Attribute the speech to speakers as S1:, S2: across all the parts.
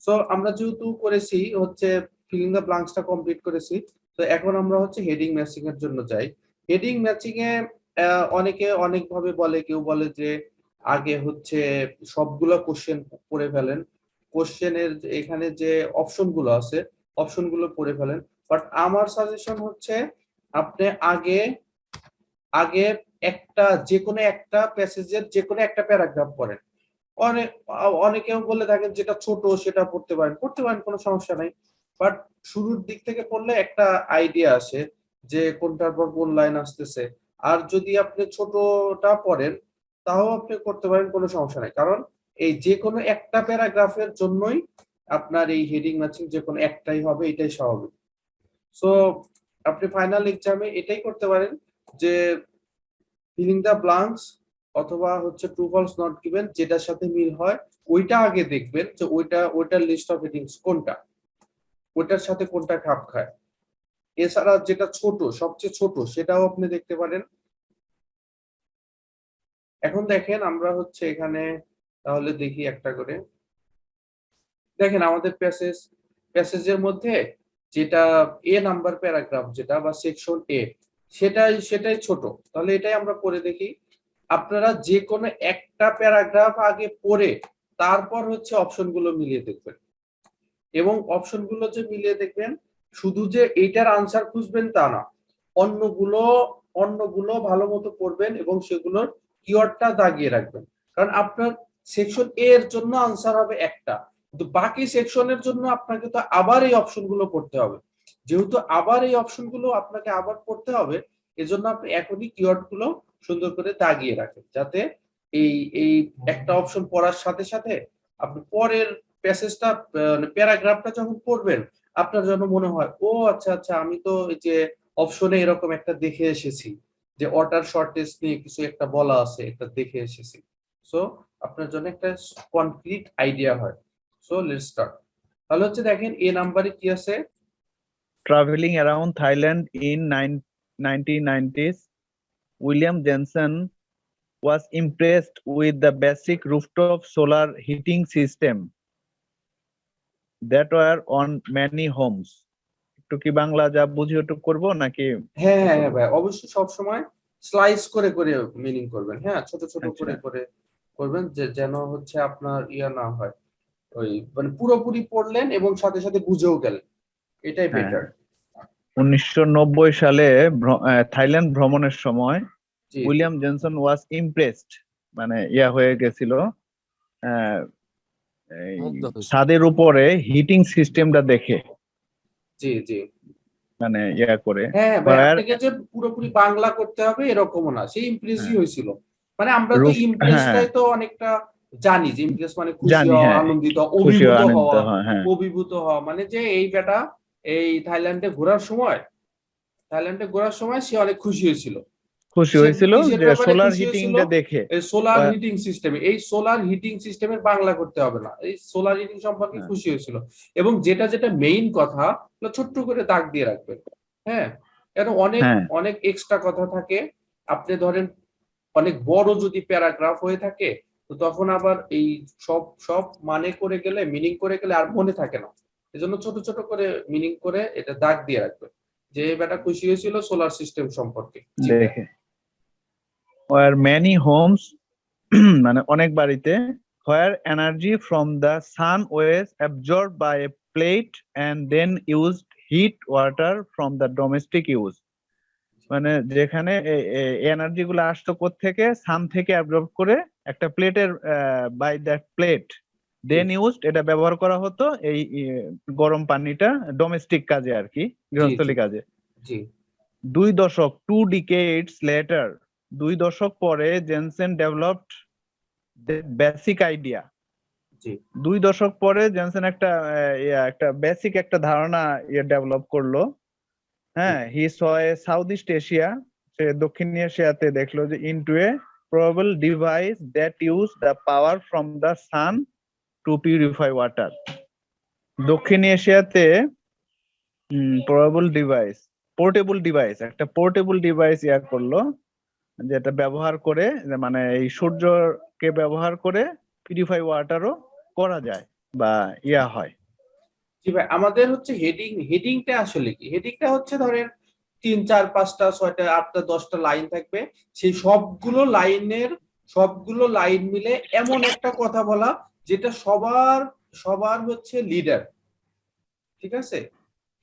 S1: So আমরা যেহেতু করেছি হচ্ছে ফিলিং দ্য ব্লাঙ্কসটা কমপ্লিট করেছি, তো এখন আমরা হচ্ছে হেডিং ম্যাচিং এর জন্য যাই। হেডিং ম্যাচিং এ অনেকে অনেক ভাবে বলে, কেউ বলে যে আগে হচ্ছে সবগুলো কোশ্চেন পড়ে ফেলেন, কোশ্চেনের এখানে যে অপশন গুলো আছে অপশন গুলো পড়ে ফেলেন। বাট আমার সাজেশন হচ্ছে আপনি আগে আগে একটা যে কোনো একটা প্যাসেজের যে কোনো একটা প্যারাগ্রাফ পড়েন। অনেক অনেকেও বলে থাকেন যেটা ছোট সেটা পড়তে পারেন কোনো সমস্যা নাই। বাট শুরুর দিক থেকে পড়লে একটা আইডিয়া আসে যে কোনটার পর কোন লাইন আসতেছে। আর যদি আপনি ছোটটা পড়েন তাও আপনি করতে পারেন, কোনো সমস্যা নাই। কারণ এই যে কোনো একটা প্যারাগ্রাফের জন্যই আপনার এই হেডিং ম্যাচিং যে কোনো একটাই হবে, এটাই স্বাভাবিক। সো আপনি ফাইনাল এক্সামে এটাই করতে পারেন যে ফিলিং দ্য ব্লাঙ্কস অথবা হচ্ছে ট্রু ফলস নট গিভেন যেটার সাথে মিল হয় ওইটা আগে দেখবেন যে ওইটার লিস্ট অফ হেডিংস কোনটা, ওইটার সাথে কোনটা খাপ খায়। এছাড়া যেটা ছোট, সবচেয়ে ছোট সেটাও আপনি দেখতে পারেন। এখন দেখেন আমরা হচ্ছে এখানে তাহলে দেখি একটা করে। দেখেন আমাদের প্যাসেজের মধ্যে যেটা এ নাম্বার প্যারাগ্রাফ যেটা বা সেকশন এ, সেটাই ছোট। তাহলে এটাই আমরা পড়ে দেখি। আপনারা যে কোনো একটা প্যারাগ্রাফ আগে পড়ে তারপর হচ্ছে অপশনগুলো মিলিয়ে দেখবেন, এবং অপশনগুলো যে মিলিয়ে দেখবেন শুধু যে এইটার আনসার খুঁজবেন তা না, অন্যগুলো অন্যগুলো ভালো মতো পড়বেন এবং সেগুলোর কিওয়ার্ডটা দাগিয়ে রাখবেন। কারণ আপনার সেকশন এ এর জন্য আনসার হবে একটা, কিন্তু বাকি সেকশনের জন্য আপনাকে তো আবার এই অপশনগুলো পড়তে হবে। যেহেতু আবার এই অপশনগুলো আপনাকে আবার পড়তে হবে, এজন্য আপনি এখনই কিওয়ার্ড গুলো সুন্দর করে দাগিয়ে রাখেন, যাতে এই এই একটা অপশন পড়ার সাথে সাথে আপনি পরের প্যাসেজটা প্যারাগ্রাফটা যখন পড়বেন আপনার জন্য মনে হয় ও আচ্ছা আচ্ছা, আমি তো এই যে অপশনে এরকম একটা দেখে এসেছি যে ওয়াটার শর্টেজ নিয়ে কিছু একটা বলা আছে, এটা দেখে এসেছি। সো আপনার জন্য একটা কনক্রিট আইডিয়া হয়। So let's start. তাহলে হচ্ছে দেখেন এ নাম্বারে কি আছে।
S2: Traveling around Thailand in 1990s, William Jensen was impressed with the basic rooftop solar heating system that were on many homes. একটু কি বাংলা যা বুঝি একটু করবো নাকি?
S1: হ্যাঁ হ্যাঁ হ্যাঁ ভাই, অবশ্যই সবসময় স্লাইস করে করে মিনিং করবেন, হ্যাঁ ছোট ছোট
S2: আচ্ছা,
S1: করে করে করবেন, যে যেন হচ্ছে আপনার ইয়া না হয় ওই মানে পুরোপুরি পড়লেন এবং সাথে সাথে বুঝেও গেলেন, এটাই
S2: হ্যাঁ।
S1: বেটার।
S2: 1990 সালে থাইল্যান্ড ভ্রমণের সময়
S1: জি জি
S2: উইলিয়াম জনসন ওয়াজ ইমপ্রেসড, মানে ইয়া হয়ে গেছিল আহ, এই
S3: মুগ্ধ হয়েছিল।
S2: ছাদের উপরে হিটিং সিস্টেমটা দেখে,
S1: জি জি
S2: মানে ইয়া করে
S1: হ্যাঁ ভাই,
S2: where
S1: আপনাকে যে পুরোপুরি বাংলা করতে হবে এরকমও না, সেই ইমপ্রেসই
S2: হ্যাঁ,
S1: হয়েছিল। মানে আমরা তো
S2: রুফ, হ্যাঁ
S1: ইমপ্রেসটাই তো অনেকটা জানি যে ইমপ্রেস মানে খুশি
S2: জানি,
S1: হওয়া,
S2: হ্যাঁ
S1: আনন্দিত,
S2: খুশি
S1: অভিভূত
S2: আনন্দিত
S1: হওয়া।
S2: হয়, হ্যাঁ
S1: অভিভূত হওয়া মানে যে এই বেটা এই থাইল্যান্ডে ঘোরার সময় সে অনেক খুশি হয়েছিল।
S2: খুশি
S1: সে
S2: হয়েছিল
S1: কিসের
S2: যে
S1: ব্যাপারে
S2: সোলার
S1: খুশি হয়েছিল?
S2: হিটিংটা দেখে।
S1: এই সোলার
S2: আহ,
S1: হিটিং সিস্টেমে, এই সোলার হিটিং সিস্টেমের বাংলা করতে হবে না, এই সোলার হিটিং সম্পর্কে
S2: হ্যাঁ
S1: খুশি হয়েছিল। এবং যেটা যেটা মেইন কথা ছোট্ট করে দাগ দিয়ে রাখবেন। হ্যাঁ, কেন অনেক
S2: হ্যাঁ
S1: অনেক এক্সট্রা কথা থাকে। আপনি ধরেন অনেক বড় যদি প্যারাগ্রাফ হয়ে থাকে, তো তখন আবার এই সব সব মানে করে গেলে, মিনিং করে গেলে আর মনে থাকে না। এজন্য ছোট ছোট করে মিনিং করে এটা দাগ দিয়ে রাখবেন যে এই বেটা খুশি হয়েছিল সোলার সিস্টেম সম্পর্কে। জি ভাইয়া।
S2: দেখে where many homes মানে অনেক বাড়িতে where energy from the sun was absorbed by a plate and then used heat water from the domestic use, মানে যেখানে এনার্জি গুলো আসতো কোত্থেকে, সান থেকে অ্যাবজর্ব করে একটা প্লেটের by that plate
S1: G
S2: then used, এটা ব্যবহার করা হতো এই গরম পানিটা ডোমেস্টিক কাজে আর কি,
S1: জি জি
S2: গৃহস্থলী কাজে।
S1: জি
S2: 2 দশক, 2 decades later, 2 দশক পরে জেনসেন ডেভেলপড বেসিক আইডিয়া।
S1: জি
S2: 2 দশক পরে জেনসেন একটা বেসিক একটা ধারণা ডেভেলপ করলো। হ্যাঁ, হি স এ সাউথ ইস্ট এশিয়া, সে দক্ষিণ এশিয়াতে দেখলো যে into a probable device that use the power from the sun to purify water. দক্ষিণ এশিয়াতে পোর্টেবল ডিভাইস, একটা পোর্টেবল ডিভাইস করলো, যেটা ব্যবহার করে মানে এই সূর্যকে ব্যবহার করে পিউরিফাই ওয়াটারও করা যায়। বা ইয়া হয়?
S1: জি ভাই, আমাদের হচ্ছে হেডিংটা আসলে কি? হেডিংটা হচ্ছে ধরেন 3 4 5টা 6টা 8টা 10টা লাইন থাকবে। সেই সবগুলো লাইন মিলে এমন একটা কথা বলা যেটা সবার হচ্ছে লিডার। ঠিক আছে?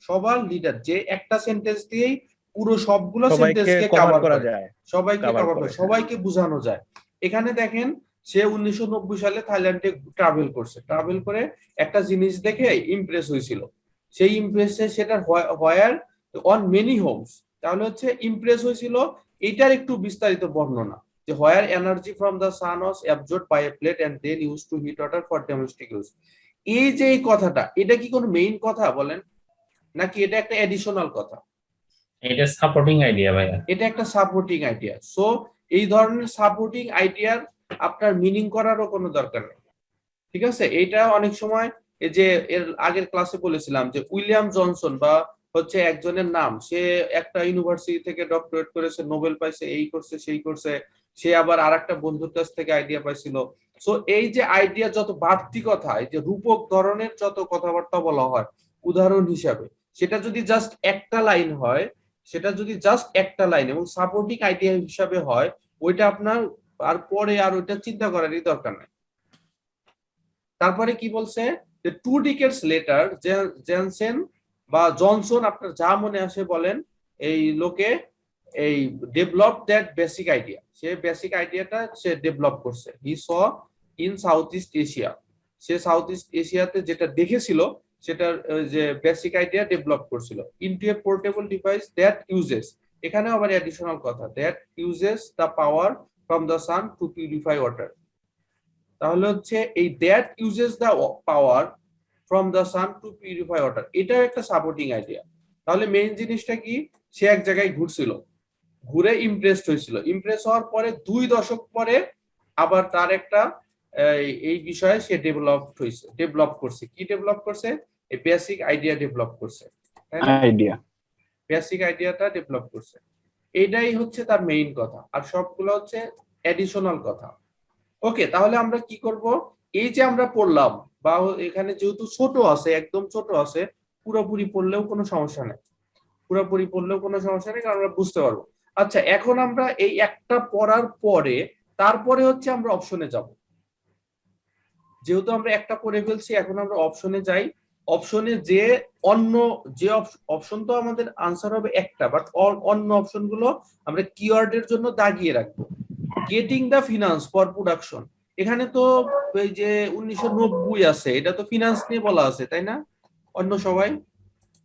S1: সবার লিডার যে একটা সেন্টেন্স দিয়েই পুরো সবগুলো
S2: সবাইকে
S1: সেন্টেন্সকে
S2: কভার
S1: কভার
S2: করা
S1: করে,
S2: যায়,
S1: সবাইকে
S2: কভার
S1: কভার
S2: করে,
S1: করে,
S2: হ্যাঁ।
S1: সবাইকে বোঝানো যায়। এখানে দেখেন সে 1990 সালে থাইল্যান্ডে ট্রাভেল করছে, ট্রাভেল করে একটা জিনিস দেখে ইমপ্রেস হয়েছিল। সেই ইমপ্রেসে সেটা হোয়ার অন মেনি হোমস, তাহলে হচ্ছে ইমপ্রেস হয়েছিল। এটার একটু বিস্তারিত বর্ণনা যে where energy from the sun was absorbed by a plate and then use to heat water for domestic use. এই যে এই কথাটা, এটা কি কোনো মেইন কথা বলেন, নাকি এটা একটা এডিশনাল কথা?
S3: এটা সাপোর্টিং আইডিয়া ভাইয়া।
S1: এটা একটা সাপোর্টিং আইডিয়া। সো এই ধরনের সাপোর্টিং আইডিয়ার আপনার মিনিং করারও কোনো দরকার নেই। ঠিক আছে? এটা অনেক সময় এই যে এর আগের ক্লাসে বলেছিলাম যে উইলিয়াম জনসন বা হচ্ছে একজনের নাম, সে একটা ইউনিভার্সিটি থেকে ডক্টরেট করেছে, নোবেল পাইছে, এই করছে সেই করছে, সে আবার আরেকটা বন্ধুর কাছ থেকে আইডিয়া পাইছিল। সো এই যে আইডিয়া যত বাড়তি কথা, এই যে রূপক ধরনের যত কথাবার্তা বলা হয় উদাহরণ হিসাবে, সেটা যদি জাস্ট একটা লাইন হয়, সেটা যদি জাস্ট একটা লাইন এবং সাপোর্টিং আইডিয়া হিসাবে হয়, ওইটা আপনার আর পরে আর ওইটা চিন্তা করারই দরকার নাই। তারপরে কি বলছে যে 2 decades লেটার জেনসেন বা জনসন, আপনার যা মনে আসে বলেন, এই লোকে এই ডেভেলপ দ্যাট বেসিক আইডিয়া, সে বেসিক আইডিয়াটা সে ডেভেলপ করছে। He saw in South East Asia, সে সাউথ ইস্ট এশিয়াতে যেটা দেখেছিল সেটার যে বেসিক আইডিয়া ডেভেলপ করছিল। Into a portable device that uses, এখানে আবার অ্যাডিশনাল কথা, that uses the power from the sun to purify water. তাহলে হচ্ছে এই that uses the power from the sun to purify water, এটাও একটা সাপোর্টিং আইডিয়া। তাহলে মেইন জিনিসটা কি, সে এক জায়গায় ঘুরছিল, ঘুরে ইমপ্রেসড হয়েছিল, ইমপ্রেস হওয়ার পরে 2 দশক পরে আবার তার একটা এই বিষয়ে সে ডেভেলপ করছে। কি ডেভেলপ করছে? এই বেসিক আইডিয়া ডেভেলপ করছে, তাই না?
S2: আইডিয়া।
S1: বেসিক আইডিয়াটা ডেভেলপ করছে, এইটাই হচ্ছে তার মেইন কথা, আর সবগুলো হচ্ছে এডিশনাল কথা। ওকে, তাহলে আমরা কি করব, এই যে আমরা পড়লাম, বা এখানে যেহেতু ছোট আছে, একদম ছোট আছে, পুরোপুরি পড়লেও কোনো সমস্যা নেই, পুরোপুরি পড়লেও কোনো সমস্যা নেই, কারণ আমরা বুঝতে পারবো। আচ্ছা, এখন আমরা এই একটা পড়ার পরে তারপরে হচ্ছে আমরা অপশনে যাব। যেহেতু আমরা একটা পড়ে ফেলছি, এখন আমরা অপশনে যাই। অপশনে যে অন্য যে অপশন, তো আমাদের আনসার হবে একটা, বাট অন্য অপশন গুলো আমরা কিওয়ার্ডের জন্য দাগিয়ে রাখবো। Getting the finance for production, এখানে তো এই যে 1990 আছে, এটা তো ফিনান্স নিয়ে বলা আছে, তাই না? অন্য সবাই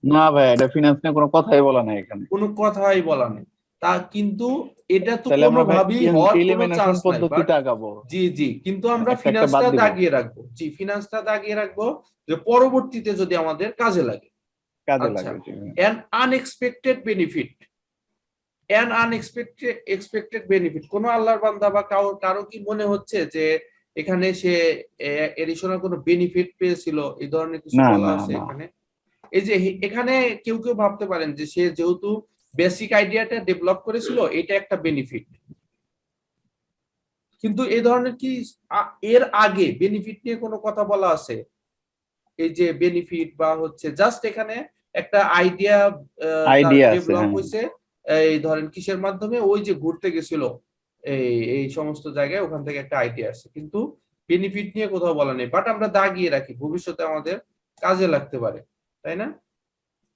S2: না ভাই, এটা ফিনান্স নিয়ে কোনো কথাই বলা নাই এখানে।
S1: কোনো কথাই বলা নেই, তা কিন্তু এটা তো
S2: তাহলে আমরা ভাই
S1: কোনোভাবেই হওয়ার কোনো
S2: এলিমিনেশন
S1: চান্স নাই। বাট
S2: পদ্ধতিতে আগাবো,
S1: জি জি, কিন্তু আমরা
S2: একটা একটা বাদ
S1: ফিনান্সটা
S2: দিব,
S1: দাগিয়ে রাখবো। জি, ফিনান্সটা দাগিয়ে রাখবো যে পরবর্তীতে যদি আমাদের কাজে লাগে।
S2: কাজে
S1: আচ্ছা,
S2: লাগবে। জি ভাই।
S1: An unexpected benefit, expected benefit, কোন আল্লাহর বান্দা বা কারো কি মনে হচ্ছে যে এখানে সে এডিশনাল কোনো বেনিফিট পেয়েছিল, এই ধরনের কিছু
S2: না
S1: বলা
S2: না
S1: আছে
S2: না,
S1: এখানে? এই যে এখানে কেউ কেউ ভাবতে পারেন যে সে যেহেতু বেসিক আইডিয়াটা ডেভেলপ করেছিল, এটা একটা বেনিফিট, কিন্তু এই ধরনের কি এর আগে বেনিফিট নিয়ে কোনো কথা বলা আছে? এই যে বেনিফিট বা হচ্ছে জাস্ট এখানে একটা আইডিয়া তার
S2: আইডিয়া আছে,
S1: ডেভেলপ
S2: হ্যাঁ।
S1: হয়েছে, এই ধরেন কিসের মাধ্যমে, ওই যে ঘুরতে গেছিল এই সমস্ত জায়গায়, ওখান থেকে একটা আইডিয়া আসছে, কিন্তু বেনিফিট নিয়ে কোথাও বলা নেই। বাট আমরা দাগিয়ে রাখি, ভবিষ্যতে আমাদের কাজে লাগতে পারে, তাই না?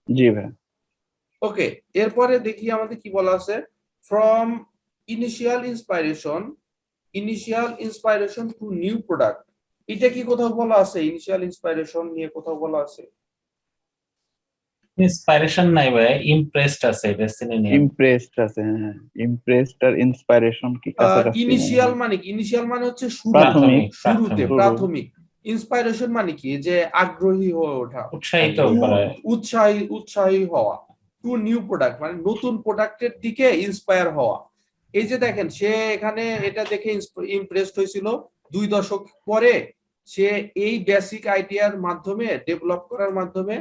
S2: জি ভাই।
S1: ওকে, এরপরে দেখি আমাদের কি বলা আছে। From initial inspiration two new product, এটা কি কোথাও বলা আছে? ইনিশিয়াল ইন্সপাইরেশন নিয়ে কোথাও বলা আছে?
S3: ইন্সপাইরেশন নাই ভাইয়া, ইমপ্রেসড আছে, এটা চিনে নিয়ে।
S2: ইমপ্রেসড আছে, হ্যাঁ। ইমপ্রেসড আর ইন্সপাইরেশন কি কাছাকাছি মনে
S1: ইনিশিয়াল
S2: হয়।
S1: মানে কি? ইনিশিয়াল মানে হচ্ছে
S2: প্রাথমিক,
S1: শুরুতে,
S2: শুরু।
S1: প্রাথমিক। ইন্সপাইরেশন মানে কি? যে আগ্রহী হয়ে ওঠা,
S3: উৎসাহিত
S2: আগ্রহী।
S3: করা।
S1: উৎসাহী হওয়া। টু নিউ প্রোডাক্ট মানে নতুন প্রোডাক্টের দিকে ইন্সপায়ার হওয়া। এই যে দেখেন, সে এখানে এটা দেখে ইমপ্রেসড হয়েছিল, 2 দশক পরে সে এই বেসিক আইডিয়ার মাধ্যমে, ডেভেলপ করার মাধ্যমে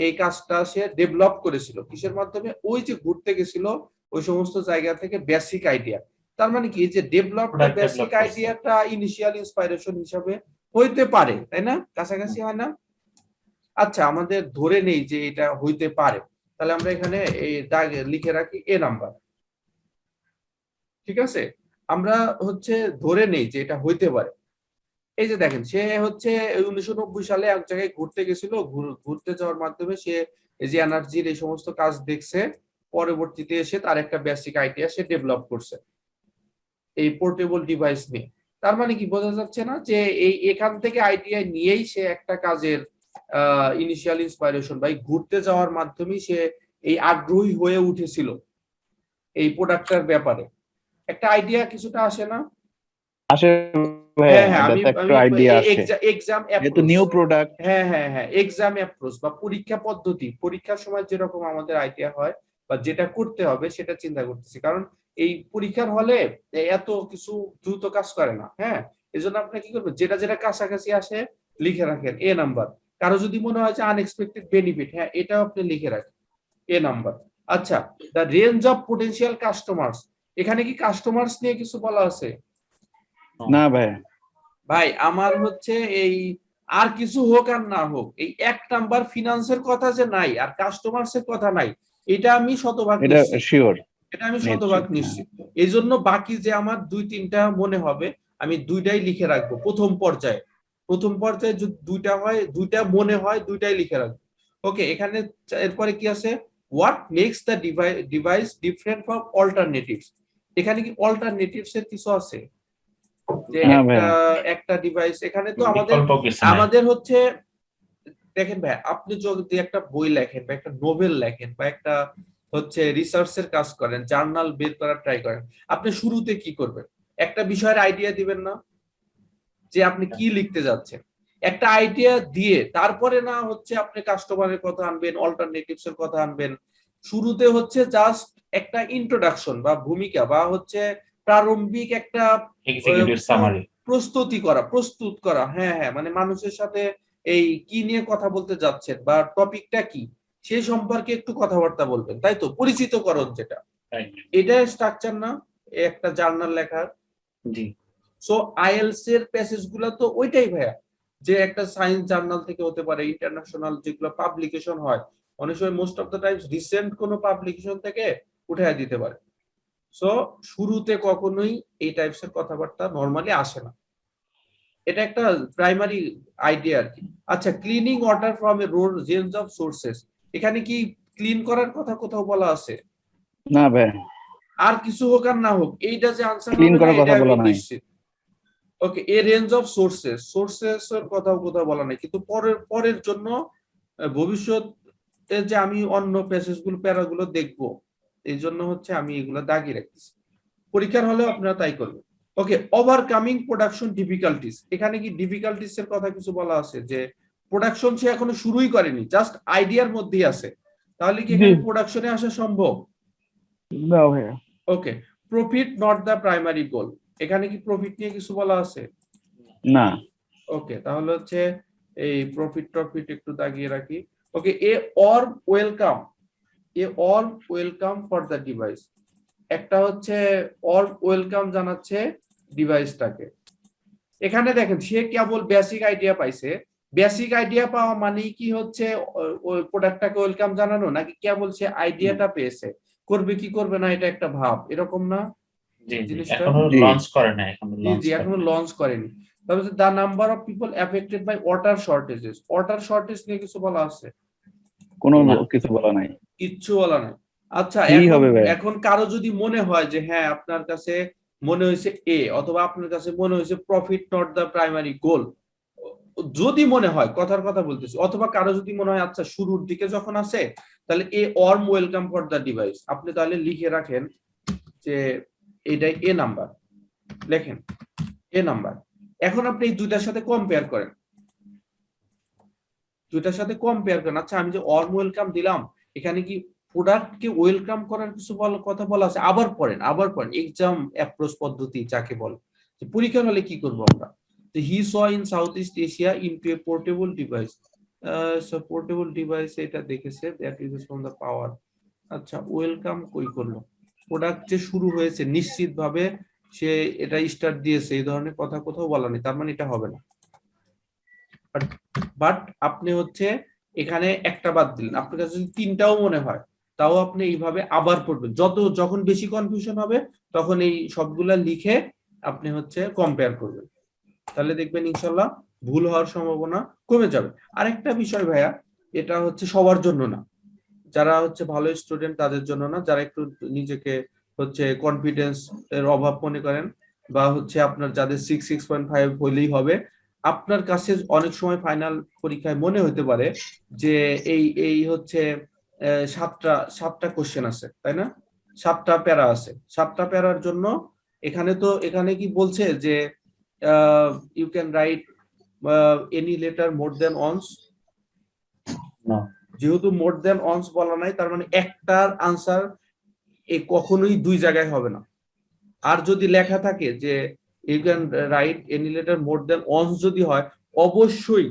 S1: এই কাজটা সে ডেভেলপ করেছিল। কিসের মাধ্যমে? ওই যে ঘুরতে গেছিল, ওই সমস্ত জায়গা থেকে বেসিক আইডিয়া। তার মানে কি, যে develop the
S3: product
S1: basic
S3: develop করছে।
S1: আইডিয়াটা ইনিশিয়াল ইন্সপাইরেশন হিসাবে হইতে পারে, তাই না? কাছাকাছি হয় না? আচ্ছা, আমাদের ধরে নেই যে এটা হইতে পারে, তাহলে আমরা এখানে এই দাগ লিখে রাখি এ নাম্বার। ঠিক আছে, আমরা হচ্ছে ধরে নেই যে এটা হইতে পারে। এই যে দেখেন, সে হচ্ছে 1990 সালে এক জায়গায় ঘুরতে গেছিল, ঘুরতে যাওয়ার মাধ্যমে সে এই যে এনার্জির এই সমস্ত কাজ দেখছে, পরবর্তীতে এসে তার একটা বেসিক আইডিয়া সে ডেভেলপ করছে এই পোর্টেবল ডিভাইস নিয়ে। তার মানে কি বোঝা যাচ্ছে না যে এই এখান থেকে আইডিয়া নিয়েই সে একটা কাজের ইনিশিয়াল ইন্সপাইরেশন বা ঘুরতে যাওয়ার মাধ্যমেই সে এই আগ্রহী হয়ে উঠেছিল এই প্রোডাক্টটার ব্যাপারে। একটা আইডিয়া কিছুটা আসে না?
S2: আসে
S1: হ্যাঁ
S2: ভাইয়া,
S1: হ্যাঁ,
S2: এটা
S1: আমি
S2: তো একটা
S1: আমি
S2: আইডিয়া আসে,
S1: এক্সাম
S2: যেহেতু নিউ প্রোডাক্ট।
S1: হ্যাঁ হ্যাঁ হ্যাঁ, এক্সাম অ্যাপ্রোচ বা পরীক্ষা পদ্ধতি, পরীক্ষার সময় যেরকম আমাদের আইডিয়া হয় বা যেটা করতে হবে সেটা চিন্তা করতেছি, কারণ এই পরীক্ষার হলে এত কিছু দ্রুত কাজ করে না। হ্যাঁ, এই জন্য আপনি কি করবেন, যেটা যেটা কাছাকাছি আসে লিখে রাখেন এ নাম্বার। কারো যদি মনে হয় যে আনএক্সপেক্টেড বেনিফিট, হ্যাঁ এটাও আপনি লিখে রাখেন এ নাম্বার। আচ্ছা, the range of potential customers, এখানে কি কাস্টমার্স নিয়ে কিছু বলা আছে?
S2: না ভাইয়া,
S1: ভাই আমার হচ্ছে এই আর কিছু হোক আর না হোক, এই এক নাম্বার ফিনান্সের কথা যে নাই আর কাস্টমার্স এর কথা নাই, এটা আমি শতভাগ
S2: এটা
S1: নিশ্চিত,
S2: শিওর,
S1: এটা আমি শতভাগ
S2: নিশ্চিত। হ্যাঁ,
S1: নিশ্চিত। এই জন্য বাকি যে আমার দুই তিনটা মনে হবে আমি দুইটাই লিখে রাখবো প্রথম পর্যায়ে। প্রথম পর্যায়ে যদি দুইটা হয়, দুইটা মনে হয়, দুইটাই লিখে রাখবো। ওকে, এখানে এরপরে কি আছে, what makes the device different from alternatives, এখানে কি অল্টারনেটিভস এর কিছু আছে? যে
S2: না
S1: একটা
S2: ভাইয়া,
S1: একটা ডিভাইস এখানে তো আমাদের
S3: বিকল্প কিছু নাই।
S1: আমাদের হচ্ছে, দেখেন ভাই, আপনি যদি একটা বই লেখেন বা একটা নোবেল লেখেন বা একটা হচ্ছে রিসার্চের কাজ করেন, জার্নাল বের করার ট্রাই করেন, আপনি শুরুতে কি করবেন? একটা বিষয়ের আইডিয়া দিবেন না যে আপনি কি লিখতে যাচ্ছেন? একটা আইডিয়া দিয়ে তারপরে না হচ্ছে আপনি কাস্টমারের কথা আনবেন, অল্টারনেটিভস এর কথা আনবেন। শুরুতে হচ্ছে জাস্ট একটা ইন্ট্রোডাকশন বা ভূমিকা বা হচ্ছে প্রারম্ভিক একটা
S3: এক্সিকিউটিভ সামারি।
S1: প্রস্তুত করা। হ্যাঁ হ্যাঁ, মানে মানুষের সাথে এই কি নিয়ে কথা বলতে যাচ্ছেন বা টপিকটা কি সেই সম্পর্কে একটু কথাবার্তা বলবেন, তাই তো, পরিচিতকরণ যেটা, এটা স্ট্রাকচার না একটা জার্নাল লেখার?
S3: জি।
S1: সো আইএলস এর প্যাসেজ গুলা তো ওইটাই ভাইয়া, যে একটা সায়েন্স জার্নাল থেকে হতে পারে, ইন্টারন্যাশনাল যেগুলো পাবলিকেশন হয়, অনেক সময় most of the Times recent কোনো পাবলিকেশন থেকে উঠায় দিতে পারে। সো শুরুতে কখনোই এই টাইপস এর কথাবার্তা নরমালি আসে না, এটা একটা প্রাইমারি আইডিয়া আর কি। আচ্ছা, cleaning water from a range of sources, এখানে কি ক্লিন করার কথা কোথাও বলা আছে?
S2: না ভাইয়া,
S1: আর কিছু হোক আর না হোক এইটা যে আনসার
S2: ক্লিন
S1: হবে না
S2: করার
S1: এটা
S2: কথা
S1: আমি
S2: বলা নাই।
S1: নিশ্চিত। ওকে, এ রেঞ্জ অফ সোর্সেস এর কথাও কোথাও বলা নাই, কিন্তু পরের পরের জন্য ভবিষ্যতে যে আমি অন্য প্যাসেজ গুলো প্যারাগুলো দেখবো, এই জন্য হচ্ছে আমি এগুলো দাগিয়ে রাখতেছি। পরীক্ষার হলেও আপনারা তাই করবেন। ওকে, ওভারকামিং প্রোডাকশন ডিফিকাল্টিস, এখানে কি ডিফিকাল্টিস এর কথা কিছু বলা আছে? যে প্রোডাকশন সে এখনো শুরুই করেনি, জাস্ট আইডিয়ার মধ্যেই আছে, তাহলে কি এখানে প্রোডাকশনে আসা সম্ভব?
S2: না ভাইয়া,
S1: ওকে, প্রফিট নট দ্য প্রাইমারি গোল, এখানে কি প্রফিট নিয়ে কিছু বলা আছে?
S2: না।
S1: ওকে, তাহলে হচ্ছে এই প্রফিট একটু দাগিয়ে রাখি। Okay, a warm welcome, a warm welcome for the device, একটা হচ্ছে অল ওয়েলকাম জানাচ্ছে ডিভাইসটাকে। এখানে দেখেন সে কেবল বেসিক আইডিয়া পাইছে, বেসিক আইডিয়া পাওয়া মানেই কি হচ্ছে ওই প্রোডাক্টটাকে ওয়েলকাম জানানো, নাকি কেবল সে আইডিয়াটা পেয়েছে, করবে কি করবে না এটা একটা ভাব, এরকম না
S3: জি জি,
S1: জিনিসটা?
S3: এখনো
S2: জি।
S3: লঞ্চ করে না, এখনো
S1: জি
S3: লঞ্চ
S1: জি,
S3: করে
S1: এখনো
S3: না।
S1: লঞ্চ করেনি। তবে the number of people affected by water shortages, water shortage নিয়ে কিছু বলা আছে?
S2: কোনো
S3: না।
S2: কিছু বলা নাই।
S1: কিচ্ছু বলা নাই। আচ্ছা,
S2: কি
S1: এখন
S2: হবে ভাই?
S1: এখন কারো যদি মনে হয় যে হ্যাঁ আপনার কাছে মনে হয়েছে এ, অথবা আপনার কাছে মনে হয়েছে প্রফিট নট দ্য প্রাইমারি গোল, যদি মনে হয়, কথার কথা বলতেছি, অথবা কারো যদি মনে হয় আচ্ছা শুরুর দিকে যখন আছে, তাহলে a warm welcome for the device, আপনি তাহলে লিখে রাখেন যে এটাই এ নাম্বার, লেখেন এ নাম্বার। এখন আপনি এই দুইটার সাথে কম্পেয়ার করেন, দুইটার সাথে কম্পেয়ার করেন। আচ্ছা, আমি যে ওয়ার্ম ওয়েলকাম দিলাম, এখানে কি প্রোডাক্টকে ওয়েলকাম করার কিছু কথা বলা আছে? আবার পড়েন এক্সাম অ্যাপ্রোচ পদ্ধতি যাকে বলে, যে পরীক্ষার হলে কি করব আমরা, যে he saw in South East Asia into a portable device, portable device এটা দেখেছে, that is from the power. আচ্ছা, ওয়েলকাম কই করলো? প্রোডাক্ট যে শুরু হয়েছে নিশ্চিতভাবে সে এটা স্টার্ট দিয়েছে, এই ধরনের কথা কোথাও বলা নেই, তার মানে এটা হবে না। বাট আপনি হচ্ছে এখানে একটা বাদ দিলেন, আপনার কাছে যদি তিনটাও মনে হয় তাও আপনি এইভাবে আবার পড়বেন, যখন বেশি কনফিউশন হবে তখন এই সবগুলা লিখে আপনি হচ্ছে কম্পেয়ার করবেন, তাহলে দেখবেন ইনশাল্লাহ ভুল হওয়ার সম্ভাবনা কমে যাবে। আরেকটা বিষয় ভাইয়া, এটা হচ্ছে সবার জন্য না, যারা হচ্ছে ভালো স্টুডেন্ট তাদের জন্য না, যারা একটু নিজেকে হচ্ছে কনফিডেন্স এর অভাব মনে করেন, বা হচ্ছে আপনার যাদের 6.5 হইলেই হবে, আপনার কাছে অনেক সময় ফাইনাল পরীক্ষায় মনে হতে পারে যে এই হচ্ছে সাতটা কোশ্চেন আছে, তাই না, 7টা প্যারা আছে, 7টা প্যারার জন্য এখানে কি বলছে যে you can write any letter more than once,
S3: No.
S1: যেহেতু মোর দেন অনস বলা নাই, তার মানে একটার আনসার কখনোই 2 জায়গায় হবে না। আর যদি লেখা থাকে যে you can write any letter more than once যদি হয়, অবশ্যই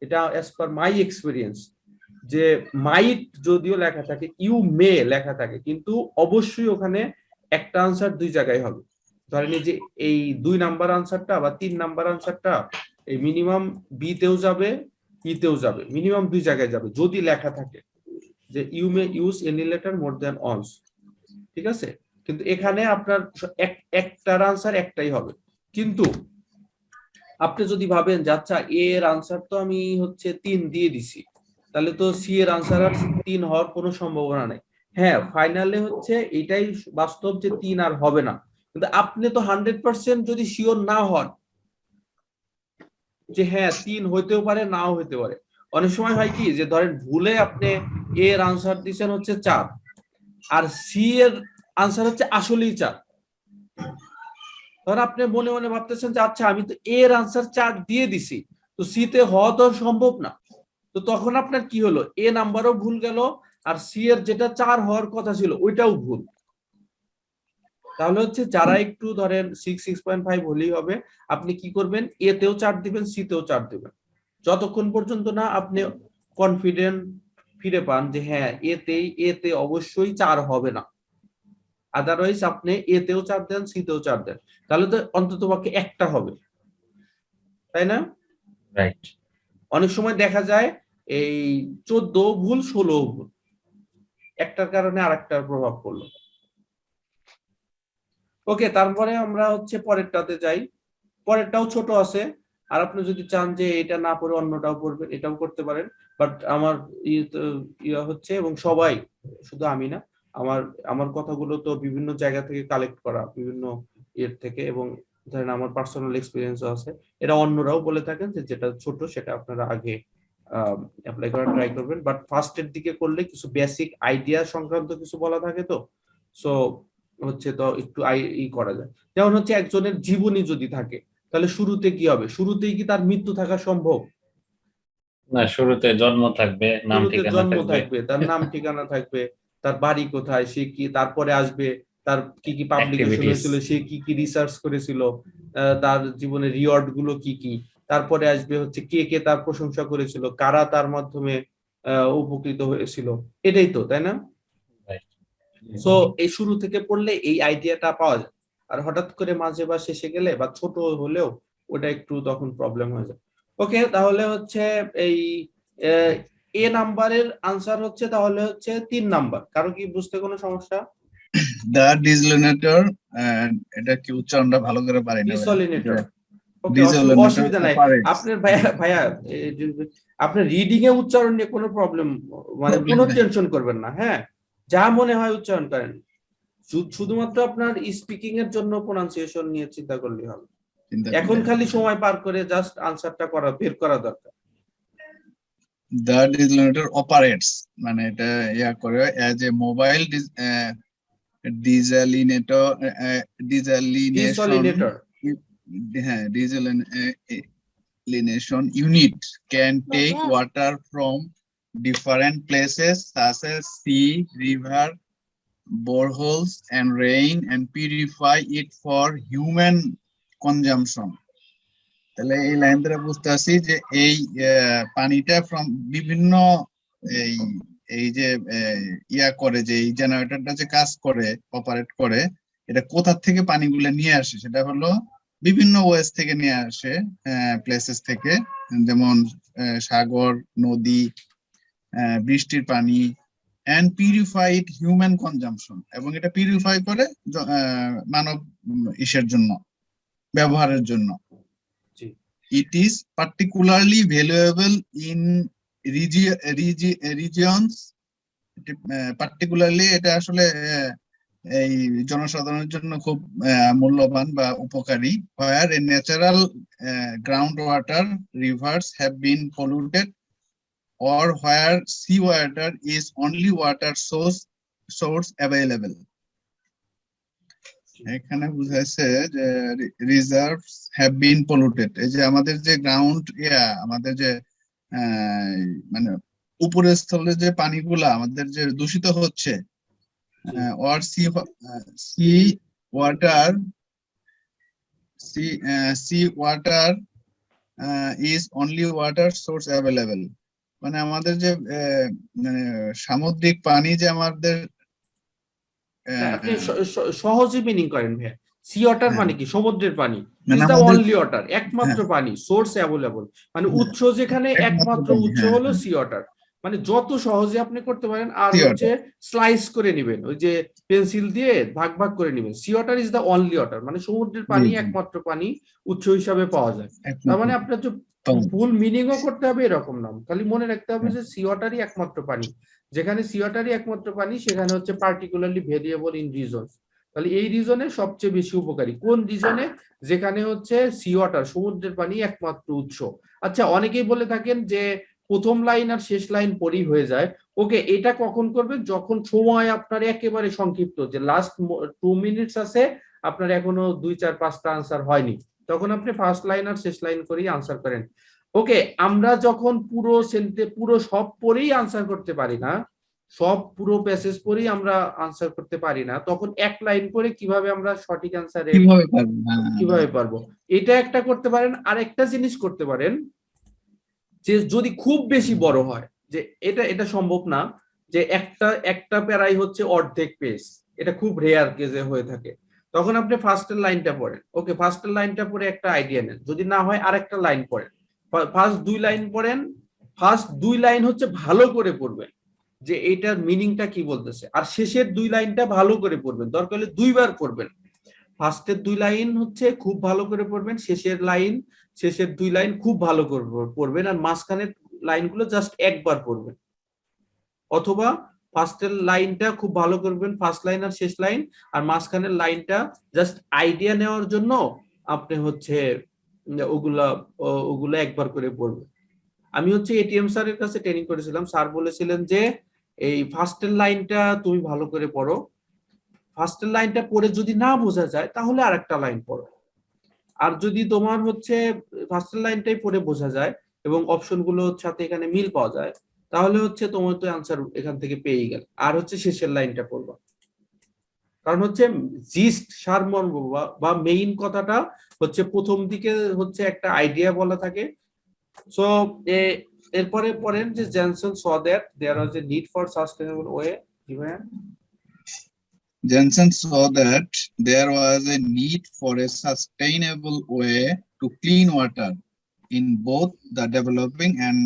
S1: এটা অ্যাজ পার মাই এক্সপিরিয়েন্স, যে মাইট যদিও লেখা থাকে, ইউ মে লেখা থাকে, কিন্তু অবশ্যই ওখানে একটা আনসার 2 জায়গায় হবে। ধরেন এই যে এই 2 নাম্বার আনসারটা বা 3 নাম্বার আনসারটা এই মিনিমাম বি তেও যাবে, ই তেও যাবে, মিনিমাম 2 জায়গায় যাবে যদি লেখা থাকে যে you may use any letter more than once, ঠিক আছে। কিন্তু এখানে আপনার একটার আনসার একটাই হবে। কিন্তু আপনি যদি ভাবেন যে আচ্ছা এ এর আনসার তো আমি হচ্ছে 3 দিয়ে দিছি, তাহলে তো সি এর আনসার আর 3 হওয়ার কোনো সম্ভাবনা নেই। হ্যাঁ, ফাইনালে হচ্ছে এটাই বাস্তব যে 3 আর হবে না, কিন্তু আপনি তো 100% যদি শিওর না হন যে হ্যাঁ 3 হইতেও পারে নাও হইতে পারে। অনেক সময় হয় কি যে ধরেন ভুলে আপনি এ এর আনসার দিচ্ছেন হচ্ছে 4, আর সি এর আনসার হচ্ছে আসলেই 4। ধর আপনি মনে মনে ভাবতেছেন যে আচ্ছা আমি তো এর আনসার 4 দিয়ে দিছি, তো সি তে হওয়া তো সম্ভব না, তো তখন আপনার কি হলো, এ নাম্বারও ভুল গেল, আর সি এর যেটা 4 হওয়ার কথা ছিল ওইটাও ভুল। তাহলে হচ্ছে যারা একটু ধরেন 6.5 হলেই হবে, আপনি কি করবেন, এ তেও 4 দিবেন, সি তেও 4 দিবেন, যতক্ষণ পর্যন্ত না আপনি কনফিডেন্ট ফিরে পান যে হ্যাঁ এতে অবশ্যই 4 হবে না। আদারওয়াইজ আপনি এ তেও 4 দেন, সি তেও 4 দেন, তাহলে তো অন্তত পক্ষে একটা হবে, তাই না।
S3: Right.
S1: অনেক সময় দেখা যায় এই 14 ভুল 16 ভুল, একটার কারণে আরেকটার প্রভাব পড়লো। ওকে, তারপরে আমরা হচ্ছে পরেরটাতে যাই। পরেরটাও ছোট আছে, আর আপনি যদি চান যে এটা না পড়ে অন্যটাও পড়বেন, এটাও করতে পারেন। বাট আমার ইয়ে হচ্ছে, এবং সবাই, শুধু আমি না, আমার আমার কথাগুলো তো বিভিন্ন জায়গা থেকে কালেক্ট করা, বিভিন্ন ইয়ের থেকে, এবং ধরেন আমার পার্সোনাল এক্সপিরিয়েন্সও আছে। এটা অন্যরাও বলে থাকেন যে যেটা ছোট সেটা আপনারা আগে অ্যাপ্লাই করার ট্রাই করবেন, বাট ফার্স্টের দিকে করলে কিছু বেসিক আইডিয়া সংক্রান্ত কিছু বলা থাকে, তো সো হচ্ছে তো একটু করা যায়। যেমন হচ্ছে একজনের জীবনী যদি থাকে, তাহলে শুরুতে কি হবে, শুরুতেই কি তার মৃত্যু থাকা সম্ভব?
S3: না, শুরুতে জন্ম থাকবে, নাম
S1: শুরুতে
S3: ঠিকানা
S1: জন্ম
S3: থাকবে,
S1: থাকবে, তার নাম ঠিকানা থাকবে, তার বাড়ি কোথায়, সে কি, তারপরে আসবে তার কি কি পাবলিকেশন
S3: অ্যাক্টিভিটিস।
S1: হয়েছিল, সে কি কি রিসার্চ করেছিল, তার জীবনের রিওয়ার্ড গুলো কি কি, তারপরে আসবে হচ্ছে কে কে তার প্রশংসা করেছিল, কারা তার মাধ্যমে উপকৃত হয়েছিল, এটাই তো, তাই না। সো এই শুরু থেকে পড়লে এই আইডিয়াটা পাওয়া যায়। আর হঠাৎ করে মাঝে বা শেষে গেলে বা ছোট হলেও ওটা একটু তখন প্রবলেম হয়ে যায়। ওকে, তাহলে হচ্ছে এই এ নাম্বারের আনসার হচ্ছে তাহলে হচ্ছে 3 নাম্বার। কারো কি বুঝতে কোনো সমস্যা?
S4: দা ডিসলিনেটর, এটা কি উচ্চারণটা ভালো করে পারি না
S1: ডিসলিনেটর। ওকে,
S4: ডিসলিনেটর
S1: অসুবিধা নাই।
S4: অপারেটস।
S1: আপনার ভাইয়া আপনার রিডিং এ উচ্চারণ নিয়ে কোনো প্রবলেম, মানে কোনো টেনশন করবেন না, হ্যাঁ, যা মনে হয় উচ্চারণ করেন, শুধুমাত্র আপনার স্পিকিং এর জন্য প্রোনাউন্সিয়েশন নিয়ে চিন্তা করলেই হবে। এখন খালি সময় পার করে জাস্ট আনসারটা বের করা দরকার।
S4: দা ডিসলিনেটর অপারেটস মানে এটা ইয়া করে অ্যাজ এ মোবাইল ডিসলিনেশন, হ্যাঁ, desalination unit can take water from different places such as sea, river, boreholes and rain and purify it for human consumption. তাহলে এই লাইন দ্বারা বুঝতে পারছি যে এই পানিটা ফ্রম বিভিন্ন এই এই যে ইয়া করে, যে এই জেনারেটরটা যে কাজ করে, অপারেট করে, এটা কোথা থেকে পানিগুলো নিয়ে আসে, সেটা হলো বিভিন্ন ওয়েস থেকে নিয়ে আসে, প্লেসেস থেকে, যেমন সাগর, নদী, বৃষ্টির পানি, and purify it human consumption, এবং এটা পিউরিফাই করে মানব ইসের জন্য, ব্যবহারের জন্য।
S1: জি
S4: It is particularly valuable in regions, particularly এটা আসলে এই জনসাধারণের জন্য খুব মূল্যবান বা উপকারী, where a natural groundwater rivers have been polluted, or where seawater is only water source available. এখানে বুঝাইছে যে রিজার্ভস হ্যাভ বিন পলিউটেড, এই যে আমাদের যে গ্রাউন্ড আমাদের যে মানে উপরের স্থলে যে পানিগুলা আমাদের যে দূষিত হচ্ছে, or sea water is only water source available, মানে আমাদের যে মানে সামুদ্রিক পানি যে আমাদের
S1: আপনি সহজে মিনিং করেন ভাইয়া। সি ওয়াটার মানে কি? সমুদ্রের পানি।
S4: মানে
S1: ইজ দ্য
S4: আমাদের
S1: অনলি ওয়াটার, একমাত্র পানি, সোর্স অ্যাভেলেবল, মানে উৎস যেখানে একমাত্র উৎস হলো সি ওয়াটার। মানে যত সহজে আপনি করতে পারেন। আর
S4: Sea
S1: হচ্ছে স্লাইস করে নেবেন, ওই যে পেন্সিল দিয়ে ভাগ ভাগ করে নেবেন। Sea water is the only water, মানে সমুদ্রের পানি একমাত্র পানি উৎস হিসাবে পাওয়া যায়। তার মানে আপনার যে ফুল মিনিংও করতে হবে এরকম নাম, খালি মনে রাখতে হবে যে সি ওয়াটারই একমাত্র পানি। যেখানে সি ওয়াটারই একমাত্র পানি সেখানে হচ্ছে পার্টিকুলারলি ভেরিয়েবল ইন রিজনস। তাহলে এই রিজনে সবচেয়ে বেশি উপকারী কোন রিজনে? যেখানে হচ্ছে সি ওয়াটার, সমুদ্রের পানি একমাত্র উৎস। আচ্ছা, অনেকেই বলে থাকেন যে প্রথম লাইন আর শেষ লাইন পরেই হয়ে যায়। ওকে, এটা কখন করবেন? যখন সময় আপনার একেবারে সংক্ষিপ্ত, যে লাস্ট 2 মিনিটস আছে, আপনার এখনো 2, 4, 5টা আনসার হয়নি, তখন আপনি ফার্স্ট লাইন আর শেষ লাইন করেই আনসার করেন। ওকে, আমরা যখন পুরো সব পড়েই আনসার করতে পারি না, সব পুরো প্যাসেজ পড়েই আমরা আনসার করতে পারি না, তখন এক লাইন পড়ে কিভাবে আমরা সঠিক আনসারে কিভাবে পারবো? এটা একটা করতে পারেন। আর একটা জিনিস করতে পারেন, যে যদি খুব বেশি বড় হয়, যে এটা সম্ভব না, যে একটা প্যারাই হচ্ছে অর্ধেক পেজ, এটা খুব রেয়ার কেসে হয়ে থাকে, তখন আপনি ফার্স্টের লাইনটা পড়েন। ওকে, ফার্স্টের লাইনটা পড়ে একটা আইডিয়া নেন, যদি না হয় আরেকটা লাইন পড়েন। ফার্স্ট 2 লাইন পড়েন, ফার্স্ট 2 লাইন হচ্ছে ভালো করে পড়বেন যে এটার মিনিংটা কি বলতেছে, আর শেষের 2 লাইনটা ভালো করে পড়বেন, দরকার হলে 2 বার পড়বেন। ফার্স্টের 2 লাইন হচ্ছে খুব ভালো করে পড়বেন, শেষের 2 লাইন খুব ভালো করে পড়বেন, আর মাঝখানের লাইনগুলো জাস্ট একবার পড়বেন। অথবা ফার্স্টের লাইনটা খুব ভালো করবেন, ফার্স্ট লাইন আর শেষ লাইন, আর মাঝখানের লাইনটা জাস্ট আইডিয়া নেওয়ার জন্য আপনি হচ্ছে ওগুলা একবার করে পড়বেন। আমি হচ্ছে এটিএম স্যারের কাছে ট্রেনিং করেছিলাম, স্যার বলেছিলেন যে এই ফার্স্টের লাইনটা তুমি ভালো করে পড়ো, ফার্স্টের লাইনটা পড়ে যদি না বোঝা যায় তাহলে আরেকটা লাইন পড়ো, আর যদি তোমার হচ্ছে ফার্স্টের লাইনটাই পড়ে বোঝা যায় এবং অপশনগুলোর সাথে এখানে মিল পাওয়া যায়, তাহলে হচ্ছে তোমার তো আনসার এখান থেকে পেয়ে গেল। আর হচ্ছে শেষের লাইনটা পড়বা, কারণ হচ্ছে জিস্ট, সারমর্ম বা মেইন কথাটা হচ্ছে প্রথম দিকে হচ্ছে একটা আইডিয়া বলা থাকে। সো এরপরে পড়েন যে Johnson saw that there was a need for sustainable way.
S4: Jensen saw that there was a need for a sustainable way to clean water in both the developing and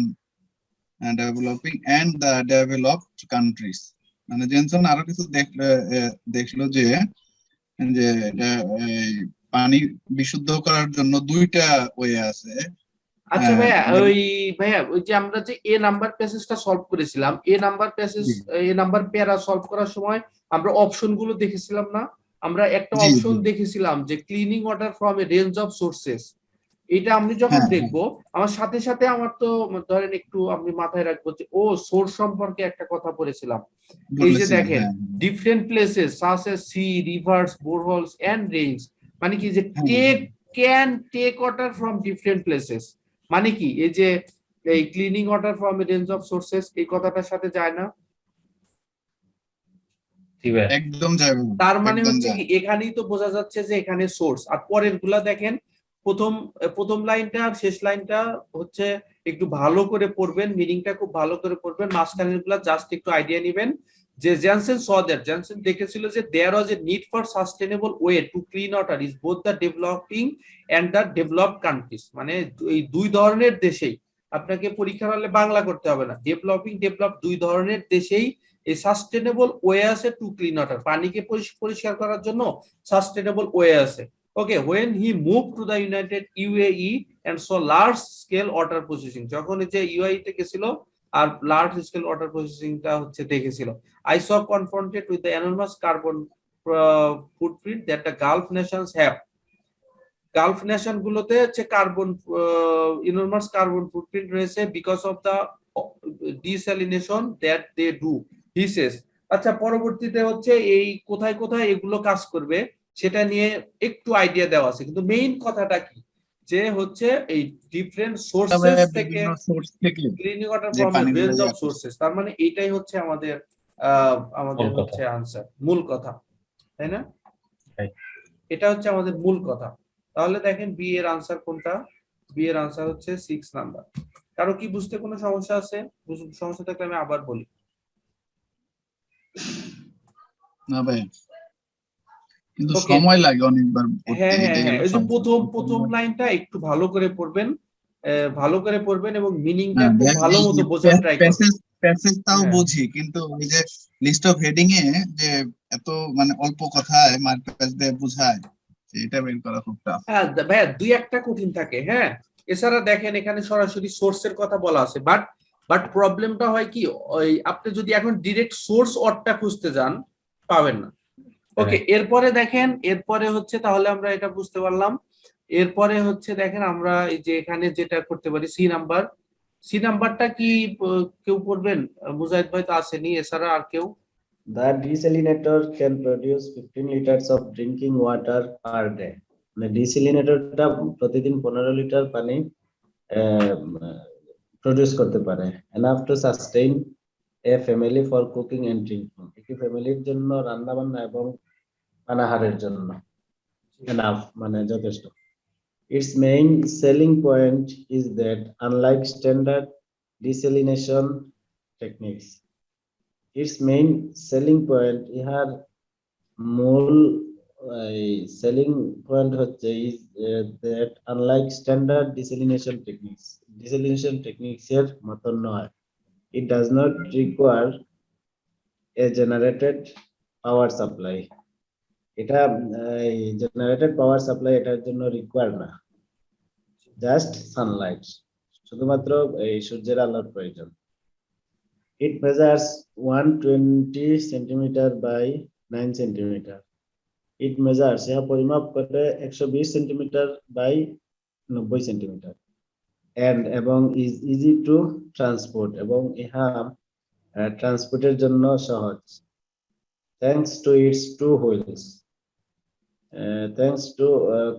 S4: the developed countries. মানে Jensen আরো কিছু দেখলো যে পানি বিশুদ্ধ করার জন্য 2টা ওয়ে আছে।
S1: আচ্ছা ভাইয়া, ওই যে আমরা যে এ নাম্বার প্যাসেজটা সলভ করেছিলাম, এ নাম্বার প্যারা সলভ করার সময় আমরা অপশন গুলো দেখেছিলাম না? আমরা একটা অপশন দেখেছিলাম যে cleaning water from a range of sources. এটা আমি যখন দেখবো, আমার সাথে সাথে আমার তো ধরেন একটু আপনি মাথায় রাখবো যে ও সোর্স সম্পর্কে একটা কথা বলেছিলাম। এই যে দেখেন, different places such as sea, rivers, boreholes and rains, মানে কি যে take water from different places, মানে কি এই যে এই cleaning water from a range of sources, এই কথাটার সাথে যায় না?
S4: একদম যায়।
S1: তার মানে হচ্ছে কি এখানেই তো বোঝা যাচ্ছে যে এখানে সোর্স। আর পরের গুলা দেখেন, প্রথম লাইনটা আর শেষ লাইনটা হচ্ছে একটু ভালো করে পড়বেন, মিনিংটা খুব ভালো করে পড়বেন, মাঝখানের গুলা জাস্ট একটু আইডিয়া নেবেন, যে জেনসেন স দ্যাট, জেনসেন দেখেছিল যে there was a need for sustainable way to clean water is both the developing and the developed countries. মানে এই দুই ধরনের দেশেই, আপনাকে পরীক্ষার হলে বাংলা করতে হবে না, ডেভেলপিং ডেভেলপ দুই ধরনের দেশেই এই সাস্টেনেবল ওয়ে আছে টু ক্লিন ওয়াটার, পানিকে পরিষ্কার করার জন্য সাস্টেনেবল ওয়ে আছে। ওকে, when he moved to the United UAE and saw large scale water processing, যখন এই যে ইউএই তে গেছিল আর লার্জ স্কেল ওয়াটার প্রসেসিংটা হচ্ছে দেখেছিল। I saw confronted with the enormous carbon footprint that the Gulf nations have. Gulf nation গুলোতে হচ্ছে কার্বন ইনর্মাস কার্বন ফুটপ্রিন্ট রয়েছে because of the desalination that they do, he says. আচ্ছা, পরবর্তীতে হচ্ছে এই কোথায় কোথায় এগুলো কাজ করবে সেটা নিয়ে একটু আইডিয়া দেওয়া আছে, কিন্তু মেইন কথাটা কি যে হচ্ছে এই ডিফারেন্ট সোর্সেস থেকে
S4: সোর্স থেকে
S1: ক্লিনিং ওয়াটার
S4: যে
S1: ফ্রম
S4: পানিগুলো
S1: রেঞ্জ অফ
S4: ইয়া করছে।
S1: সোর্সেস, তার মানে এইটাই হচ্ছে আমাদের আমাদের
S3: মূল কথা।
S1: হচ্ছে আনসার, মূল কথা, তাই না?
S3: Right.
S1: এটা হচ্ছে আমাদের মূল কথা। তাহলে দেখেন বি এর আনসার কোনটা? বি এর আনসার হচ্ছে 6 নাম্বার। কারো কি বুঝতে কোনো সমস্যা আছে? সমস্যা থাকলে আমি আবার বলি।
S4: না ভাই, কিন্তু
S1: Okay.
S4: সময় লাগে অনেকবার পড়তে,
S1: হ্যাঁ হ্যাঁ
S4: এটাই
S1: হ্যাঁ,
S4: হলো
S1: এই যে
S4: সমস্যা।
S1: প্রথম লাইনটা একটু ভালো করে পড়বেন, ভালো করে পড়বেন এবং মিনিংটা
S4: না,
S1: খুব ভালো মতো বোঝার ট্রাই করবেন।
S4: প্যাসেজটাও
S1: হ্যাঁ।
S4: বুঝি, কিন্তু ওই যে লিস্ট অফ হেডিং এ যে এত মানে অল্প কথায় মার্কেট দিয়ে বুঝায়, এটা বের করা খুব টাফ।
S1: হ্যাঁ ভাইয়া, দুই একটা কঠিন থাকে। হ্যাঁ, এছাড়া দেখেন এখানে সরাসরি সোর্সের কথা বলা আছে, বাট প্রবলেমটা হয় কি, ওই আপনি যদি এখন ডিরেক্ট সোর্স অর্থটা খুঁজতে যান পাবেন না। ওকে, এরপরে দেখেন, এরপরে হচ্ছে তাহলে আমরা এটা বুঝতে পারলাম। এরপরে হচ্ছে দেখেন আমরা এই যে এখানে যেটা করতে পারি সি নাম্বার, সি নাম্বারটা কি কেউ পড়বেন? মুজাহিদ ভাই তো আসেনি, এছাড়া আর কেউ?
S5: The desalinator can produce 15 liters of drinking water per day. মানে ডিসেলিনেটরটা প্রতিদিন 15 লিটার পানি প্রডিউস করতে পারে। enough to sustain a family for cooking and drinking. একটি ফ্যামিলির জন্য রান্না বান্না এবং পানাহারের জন্য enough মানে যথেষ্ট। Its main selling point is that unlike standard desalination techniques, its main selling point, ইহার মূল সেলিং পয়েন্ট হচ্ছে is that unlike standard desalination techniques এর মতন নয়, it does not require a generated power supply. এটা generated power supply এটার জন্য require না, জাস্ট সানলাইট, শুধুমাত্র এই সূর্যের আলোর প্রয়োজন। It measures 120 centimeter by 9 centimeter. It measures, ইহা পরিমাপ করে 120 সেন্টিমিটার বাই 90 সেন্টিমিটার। And এবং is easy to transport, এবং ইহা ট্রান্সপোর্টের জন্য সহজ। Thanks to its two wheels. Thanks to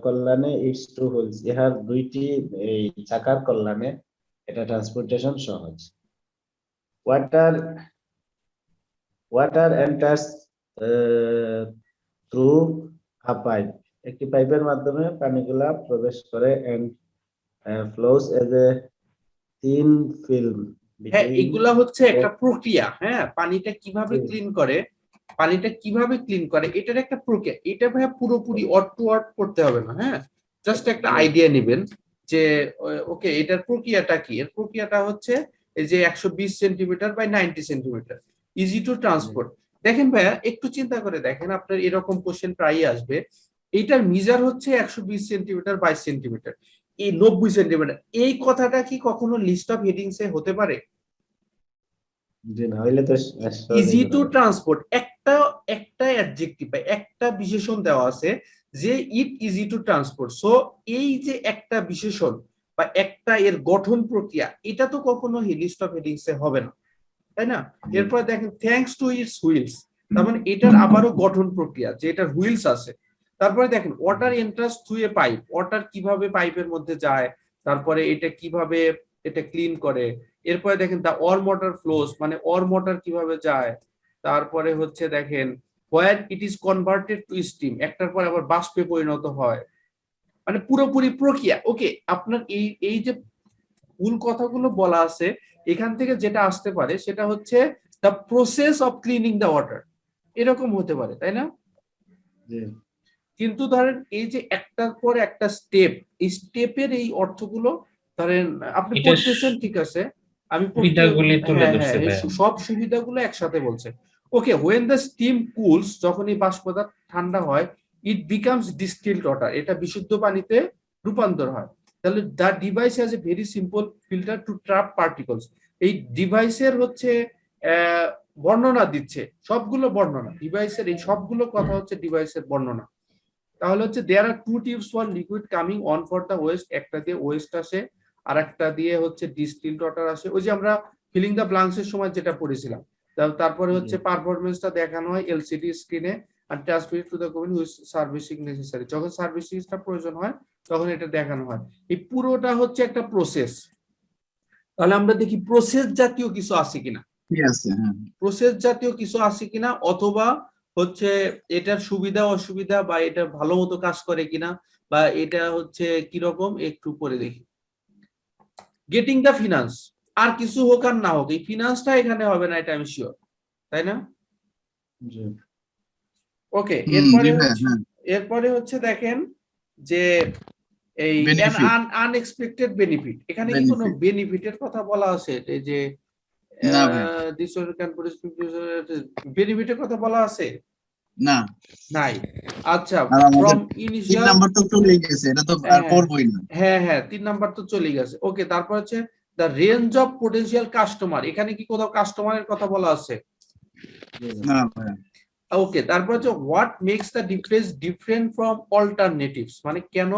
S5: কল্যাণে its two wheels, ইহার দুইটি এই চাকার কল্যাণে এটা ট্রান্সপোর্টেশন সহজ। Water enters through a pipe. একটি পাইপের মাধ্যমে পানিগুলা প্রবেশ করে and flows as a thin film
S1: হ্যাঁ,
S5: between
S1: এগুলা হচ্ছে একটা প্রক্রিয়া। হ্যাঁ, পানিটা কিভাবে ক্লিন করে, এটার একটা প্রক্রিয়া। এটা ভাই পুরোপুরি ওয়ার্ড টু ওয়ার্ড করতে হবে না। হ্যাঁ, জাস্ট একটা আইডিয়া নেবেন যে ওকে এটার প্রক্রিয়াটা কি। এর প্রক্রিয়াটা হচ্ছে এই যে 120 centimetre by 90 centimetre, easy to transport. দেখেন ভাইয়া, একটু চিন্তা করে দেখেন, আপনার এরকম কোশ্চেন প্রায়ই আসবে। এইটার মিজার হচ্ছে 120 সেন্টিমিটার 22 সেন্টিমিটার, এই 90 সেন্টিমিটার। এই কথাটা কি কখনো লিস্ট অফ হেডিংস এ হতে পারে?
S5: জি না, হইলে তো
S1: ইজি টু ট্রান্সপোর্ট একটা অ্যাডজেক্টিভ বা একটা বিশেষণ দেওয়া আছে যে it easy to transport. So এই যে একটা বিশেষণ বা একটা এর গঠন প্রক্রিয়া, এটা তো কখনো লিস্ট অফ হেডিংস এ হবে না, তাই না? এরপর দেখেন থ্যাঙ্কস টু ইটস হুইলস, তার মানে এটার আবারও গঠন প্রক্রিয়া যে এটার হুইলস আছে। তারপরে দেখেন water enters through a pipe, water কিভাবে পাইপের মধ্যে যায়, তারপরে এটা কিভাবে এটা ক্লিন করে। এরপরে দেখেন দা ওয়ার্ম ওয়াটার ফ্লোস, মানে ওয়ার্ম ওয়াটার কিভাবে যায়। তারপরে হচ্ছে দেখেন where it is converted to steam, একটার পর আবার বাষ্পে পরিণত হয়, মানে পুরোপুরি প্রক্রিয়া। ওকে, আপনার এই যে মূল কথাগুলো বলা আছে, এখান থেকে যেটা আসতে পারে সেটা হচ্ছে the process of cleaning the water, এরকম হতে পারে, তাই না?
S5: জি
S1: কিন্তু ধরেন এই যে একটার পর একটা স্টেপ, এই স্টেপের এই অর্থগুলো ধরেন আপনি
S3: এটা
S1: পড়তেছেন, ঠিক আছে, আমি
S3: সুবিধাগুলি তুলে
S1: হ্যাঁ
S3: ধরছে
S1: হ্যাঁ, এই
S3: ভাইয়া।
S1: সব সুবিধাগুলো একসাথে বলছে। ওকে, হোয়েন দ্য স্টিম কুলস, যখন এই বাষ্প পদার্থ ঠান্ডা হয়, ইট বিকামস ডিস্টিলড ওয়াটার, এটা বিশুদ্ধ পানিতে রূপান্তর হয়। তাহলে the device has a very simple filter to trap particles, এই ডিভাইসের হচ্ছে বর্ণনা দিচ্ছে, সবগুলো বর্ণনা ডিভাইসের, এই সবগুলো কথা হচ্ছে ডিভাইসের বর্ণনা। তাহলে হচ্ছে there are two tubes for liquid coming on for the waste, একটা দিয়ে ওয়েস্ট আসে আর একটা দিয়ে হচ্ছে ডিস্টিলড ওয়াটার আসে, ওই যে আমরা ফিলিং দ্য ব্লাঙ্কস এর সময় যেটা পড়েছিলাম। তারপরে হচ্ছে পারফরমেন্সটা দেখানো হয় এলসিডি স্ক্রিনে, আর transmit to the commune which servicing necessary, যখন সার্ভিসিংটা প্রয়োজন হয় তখন এটা দেখানো হয়। এই পুরোটা হচ্ছে একটা প্রসেস। তাহলে আমরা দেখি প্রসেস জাতীয় কিছু আছে কিনা,
S4: ঠিক আছে, হ্যাঁ।
S1: প্রসেস জাতীয় কিছু আছে কিনা, অথবা হচ্ছে এটার সুবিধা অসুবিধা, বা এটা ভালো মতো কাজ করে কিনা, বা এটা হচ্ছে কিরকম, একটু পরে দেখি। গেটিং দ্য ফিনান্স, আর কিছু হোক আর না হোক, এই ফিনান্সটা এখানে হবে না, এটা আমি শিওর, তাই না?
S5: জি
S1: ওকে,
S4: জি ভাইয়া, হ্যাঁ।
S1: এরপরে হচ্ছে দেখেন যে এই
S4: Benefit.
S1: আনএক্সপেক্টেড বেনিফিট, এখানে কি কোনো
S4: Benefit.
S1: বেনিফিটের কথা বলা আছে? এই যে
S4: না ভাইয়া,
S1: বেনিফিটের কথা বলা আছে?
S4: না।
S1: নাই। আচ্ছা,
S4: আর আমাদের
S1: ফ্রম
S4: 3
S1: ইনিশিয়াল,
S4: নাম্বার তো চলেই গেছে, এটা তো আর পড়বই না।
S1: হ্যাঁ হ্যাঁ 3 নাম্বার তো চলে গেছে। ওকে, তারপর হচ্ছে the range of potential customer, এখানে কি কোথাও কাস্টমারের কথা বলা আছে?
S5: জি
S4: না ভাইয়া,
S1: ওকে, তারপর হচ্ছে what makes the difference different from alternatives, মানে কেন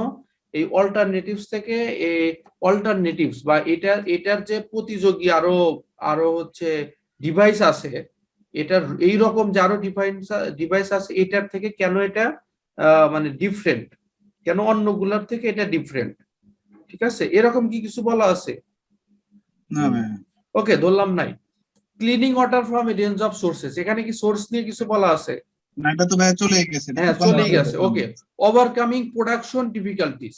S1: এই অল্টারনেটিভস থেকে এই অল্টারনেটিভস বা এটার যে প্রতিযোগী আরো আরো হচ্ছে ডিভাইস আছে, এটার এই রকম যে আরো ডিভাইস আছে, এটার থেকে কেন এটা মানে ডিফারেন্ট, কেন অন্যগুলোর থেকে এটা ডিফারেন্ট, ঠিক আছে, এরকম কি কিছু বলা আছে?
S4: না ভাইয়া,
S1: ওকে, ধরলাম নাই। Cleaning water from a range of sources, এখানে কি সোর্স নিয়ে কিছু বলা আছে?
S4: না, এটা তো ভাইয়া চলেই গেছে, এটা
S1: হ্যাঁ
S4: তো
S1: চলেই
S4: কম্পালসারি
S1: গেছে। ওকে, ওভারকামিং প্রোডাকশন ডিফিকাল্টিস,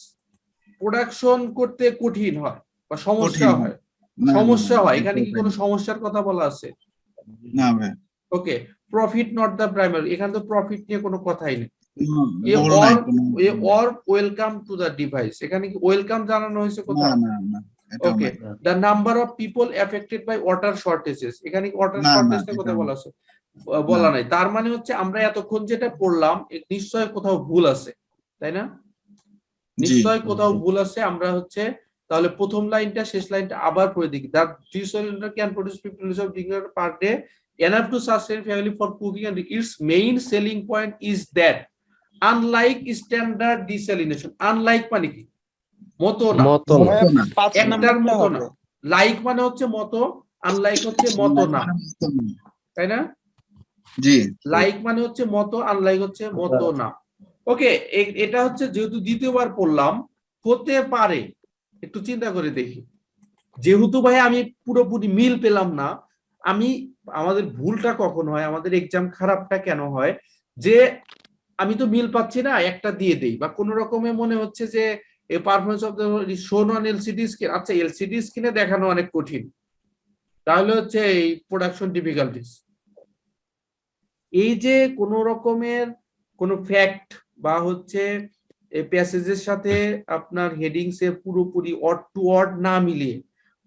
S1: প্রোডাকশন করতে কঠিন হয় বা সমস্যা
S4: কঠিন।
S1: হয়,
S4: না,
S1: সমস্যা
S4: না,
S1: হয়,
S4: এটা
S1: এখানে কি কোনো সমস্যার কথা বলা আছে?
S4: না ভাইয়া,
S1: ওকে, প্রফিট নট দ্য প্রাইমারি, এখানে তো প্রফিট নিয়ে কোনো কথাই নেই। এ
S4: বড়
S1: অর
S4: নাই কোনো।
S1: ওয়েলকাম টু দ্য ডিভাইস, এখানে কি ওয়েলকাম জানানো হয়েছে
S4: না,
S1: কোথাও?
S4: না, না, এটাও
S1: ওকে,
S4: নাই।
S1: The number of people affected by water shortages, এখানে কি ওয়াটার
S4: না, না,
S1: শর্টেজ নিয়ে কথা
S4: এটাও
S1: বলা
S4: নাই।
S1: আছে?
S4: না,
S1: বলা নাই। তার মানে হচ্ছে আমরা এতক্ষণ যেটা পড়লাম নিশ্চয় কোথাও ভুল আছে, তাই না?
S4: জি,
S1: নিশ্চয় কোথাও ভুল আছে। আমরা হচ্ছে তাহলে প্রথম লাইনটা শেষ লাইনটা আবার পড়ে দেখি। The tree cylinder can produce 50 litre of drinking water per day, enough to sustain family for cooking, and its main selling point is that unlike standard desalination, unlike মানে কি? মতো না,
S6: মতো না।
S4: মতো না।
S1: একটার মতো না। লাইক মানে হচ্ছে মতো, আনলাইক হচ্ছে মতো না,
S4: মতো না।
S1: তাই না?
S4: জি,
S1: লাইক মানে হচ্ছে মতো, আনলাইক হচ্ছে মতো না। ওকে, এটা হচ্ছে যেহেতু দ্বিতীয়বার পড়লাম, হতে পারে একটু চিন্তা করে দেখি, যেহেতু ভাই আমি পুরোপুরি মিল পেলাম না, আমাদের ভুলটা কখন হয়, আমাদের এক্সাম খারাপটা কেন হয়, যে আমি তো মিল পাচ্ছি না, একটা দিয়ে দেই, বা কোন রকমে মনে হচ্ছে যে পারফরমেন্স অফ দ্য শোন অন এলসিডি স্ক্রিন, আচ্ছা এলসিডি স্ক্রিনে দেখানো অনেক কঠিন, তাহলে হচ্ছে এই প্রোডাকশন ডিফিকাল্টিস। এই যে কোন রকমের কোন ফ্যাক্ট বা হচ্ছে প্যাসেজের সাথে আপনার হেডিংস এর পুরোপুরি ওয়ার্ড টু ওয়ার্ড না মিলিয়ে,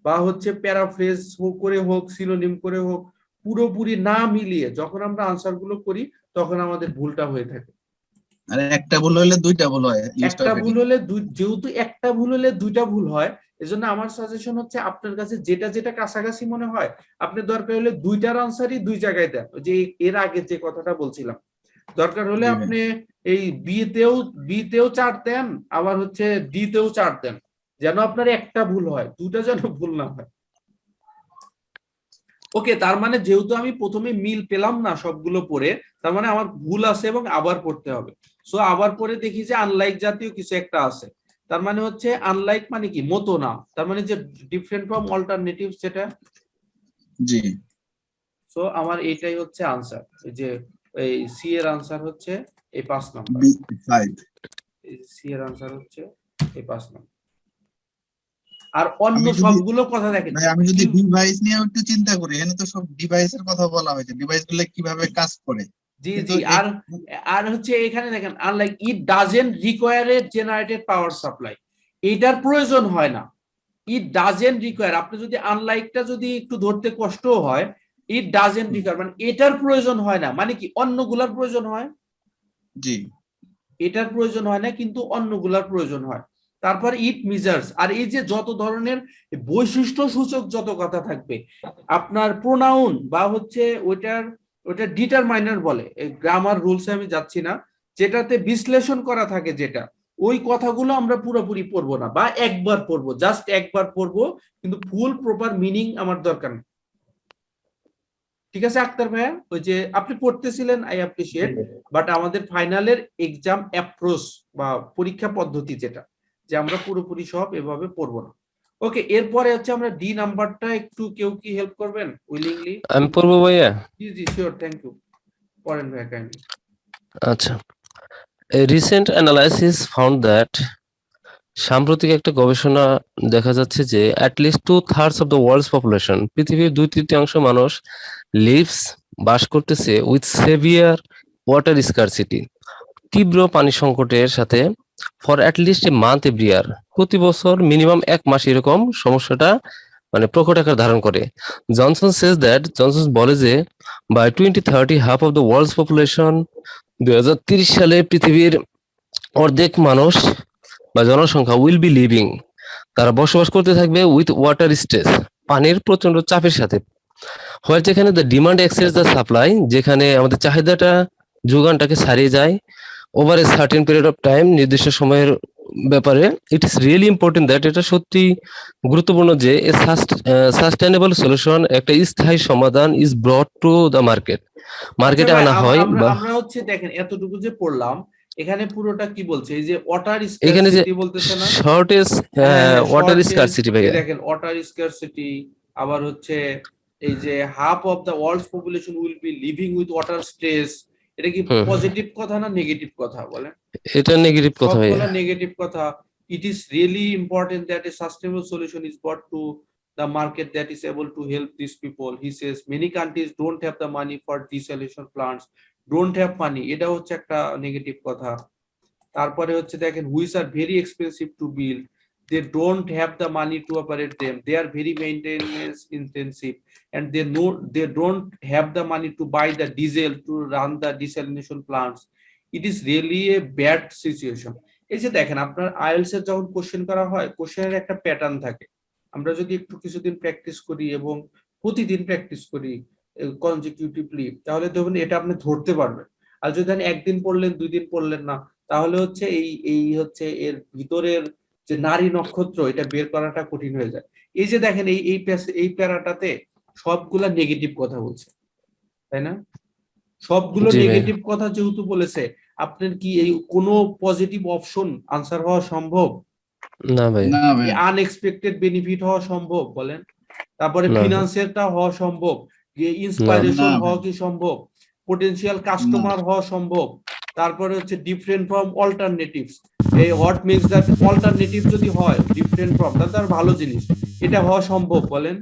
S1: বা হচ্ছে প্যারাফ্রেজ করে হোক সিনোনিম করে হোক, পুরোপুরি না মিলিয়ে যখন আমরা আনসার গুলো করি তখন আমাদের ভুলটা হয়ে থাকে।
S4: আর একটা ভুল হইলে দুইটা ভুল হয়।
S1: একটা ভুল হলে যেহেতু একটা ভুল হলে দুইটা ভুল হয়, এজন্য আমার সাজেশন হচ্ছে আপনার কাছে যেটা যেটা কাছাকাছি মনে হয় আপনি দরকার হলে দুইটার আনসারই দুই জায়গায় দেন, যে এর আগে যে কথাটা বলছিলাম, দরকার হলে আপনি এই বিতেও 4 দেন, আবার হচ্ছে ডিতেও 4 দেন, যেন আপনার একটা ভুল হয়, দুটা যেন ভুল না হয়। ওকে, তার মানে যেহেতু আমি প্রথমে মিল পেলাম না সবগুলো পড়ে, তার মানে আমার ভুল আছে এবং আবার পড়তে হবে। সো আবার পরে দেখি যে আনলাইক জাতীয় কিছু একটা আছে, তার মানে হচ্ছে আনলাইক মানে কি? মতো না, তার মানে যে ডিফারেন্ট ফ্রম অল্টারনেটিভ সেটা।
S4: জি,
S1: সো আমার এইটাই হচ্ছে আনসার, এই যে এই সি এর আনসার হচ্ছে এই 5 নাম্বার,
S4: B5।
S1: সি এর আনসার হচ্ছে এই 5 নাম্বার। আর অন্য
S4: আমি যদি-
S1: সবগুলো কথা দেখেন
S4: ভাই আমি যদি ডিভাইস নিয়ে একটু চিন্তা করি, এখানে তো সব ডিভাইসের কথা বলা হয়েছে, ডিভাইস গুলো কিভাবে কাজ করে।
S1: জি
S4: কিন্তু
S1: জি আর আর হচ্ছে এখানে দেখেন unlike it doesn't require a generated power supply, এটার প্রয়োজন হয় না। ইট ডাজেন্ট রিকোয়ার, আপনি যদি আনলাইকটা যদি একটু ধরতে কষ্ট হয়, ইট ডাজেন্ট রিকোয়ার মানে এটার প্রয়োজন হয় না, মানে কি অন্যগুলার প্রয়োজন হয়,
S4: জি
S1: এটার প্রয়োজন হয় না কিন্তু অন্যগুলার প্রয়োজন হয়। তারপর ইট মেজার্স, আর এই যে যত ধরনের বৈশিষ্ট্য সূচক যত কথা থাকবে, আপনার প্রোনাউন বা হচ্ছে ওইটা ডিটারমাইনার বলে, গ্রামার রুলসে আমি যাচ্ছি না, যেটাতে বিশ্লেষণ করা থাকে যেটা, ওই কথাগুলো আমরা পুরোপুরি পড়বো না বা একবার পড়বো, জাস্ট একবার পড়বো, কিন্তু ফুল প্রপার মিনিং আমার দরকার নেই। ঠিক আছে আক্তার ভাইয়া, ওই যে আপনি পড়তেছিলেন আই অ্যাপ্রিশিয়েট, বাট আমাদের ফাইনালের এক্সাম অ্যাপ্রোচ বা পরীক্ষা পদ্ধতি যেটা, যে আমরা পুরোপুরি সব এভাবে পড়বো না। ওকে, এরপরে হচ্ছে আমরা ডি নাম্বারটা একটু কেউ কি হেল্প করবেন উইলিংলি?
S6: আমি পড়বো ভাইয়া।
S1: জি জি শিওর, থ্যাংক ইউ, পড়েন ভাইয়া কাইন্ডলি।
S6: আচ্ছা, a recent analysis found that সাম্প্রতিক একটা গবেষণা দেখা যাচ্ছে যে at least 2/3 of the world's population, পৃথিবীর 2/3 মানুষ লিভস বাস করতেছে উইথ সেভিয়ার ওয়াটার স্কারসিটি, তীব্র পানি সংকটের সাথে, for at least a month every year, প্রতি বছর মিনিমাম 1 মাস এরকম সমস্যাটা মানে প্রকট আকার ধারণ করে। জনসন বলে যে by 2030 half of the world's population, 2030 সালে পৃথিবীর অর্ধেক মানুষ বা জনসংখ্যা উইল বি লিভিং, তারা বসবাস করতে থাকবে উইথ ওয়াটার স্ট্রেস, পানির প্রচন্ড চাপের সাথে। হয় যেখানে the demand exceeds the supply, যেখানে আমাদের চাহিদাটা যোগানটাকে ছাড়িয়ে যায় over a certain period of time, নির্দিষ্ট সময়ের ব্যাপারে। It is really important that, এটা সত্যি গুরুত্বপূর্ণ যে সাস্টেনেবল সলিউশন, একটা স্থায়ী সমাধান ইজ ব্রট টু দ্য মার্কেটে
S1: আচ্ছা ভাই,
S6: আনা হয়। বা
S1: আমরা হচ্ছে দেখেন এতটুকু যে পড়লাম, এখানে পুরোটা কি বলছে, এই যে ওয়াটার
S6: এখানে যে
S1: স্কারসিটি বলতেছে না,
S6: শর্টেজ ওয়াটার স্কারসিটি ভাইয়া,
S1: দেখেন ওয়াটার স্কারসিটি, আবার হচ্ছে এই যে half of the world's population will be living with water stress, এটা কি
S6: হুম।
S1: পজিটিভ কথা না নেগেটিভ কথা বলেন?
S6: এটা নেগেটিভ কথা ভাইয়া।
S1: সবগুলা নেগেটিভ কথা। It is really important that a sustainable solution is brought to the market that is able to help these people. He says many countries don't have the money for desalination plants, don't have money, এটা হচ্ছে একটা negative কথা। তারপরে হচ্ছে দেখেন which are very expensive to build, they don't have the money to operate them, they are very maintenance intensive, and they don't have the money to buy the diesel to run the desalination plants. It is really a bad situation. এই যে দেখেন আপনার IELTS এর যখন question করা হয়, কোশ্চেনের একটা প্যাটার্ন থাকে, আমরা যদি একটু কিছুদিন প্র্যাকটিস করি এবং প্রতিদিন প্র্যাকটিস করি কনজিকিউটিভলি, তাহলে দেখবেন এটা আপনি ধরতে পারবেন। আর যদি একদিন পড়লেন 2 দিন পড়লেন না, তাহলে হচ্ছে এই হচ্ছে এর ভিতরের যে নারী নক্ষত্র, এটা বের করাটা কঠিন হয়ে যায়। এই যে দেখেন এই প্যারাটাতে সবগুলা নেগেটিভ কথা বলছে, তাই না? সবগুলো
S6: জি ভাই।
S1: নেগেটিভ কথা যেহেতু বলেছে, আপনার কি এই কোনো পজিটিভ অপশন আনসার হওয়া সম্ভব?
S6: না ভাই,
S4: না ভাই,
S1: আনএক্সপেক্টেড বেনিফিট হওয়া সম্ভব বলেন? তারপরে
S6: না।
S1: ফিনান্সিয়ালটা হওয়া সম্ভব, যে ইন্সপাইরেশন
S4: না।
S1: হওয়া কি সম্ভব, পোটেনশিয়াল কাস্টমার হওয়া সম্ভব, তারপরে হচ্ছে ডিফারেন্ট ফ্রম অল্টারনেটিভস, এই হোয়াট মেক্স দ্যাট অল্টারনেটিভ যদি হয় ডিফারেন্ট ফ্রম, তাহলে তার ভালো জিনিস, এটা হওয়া সম্ভব বলেন?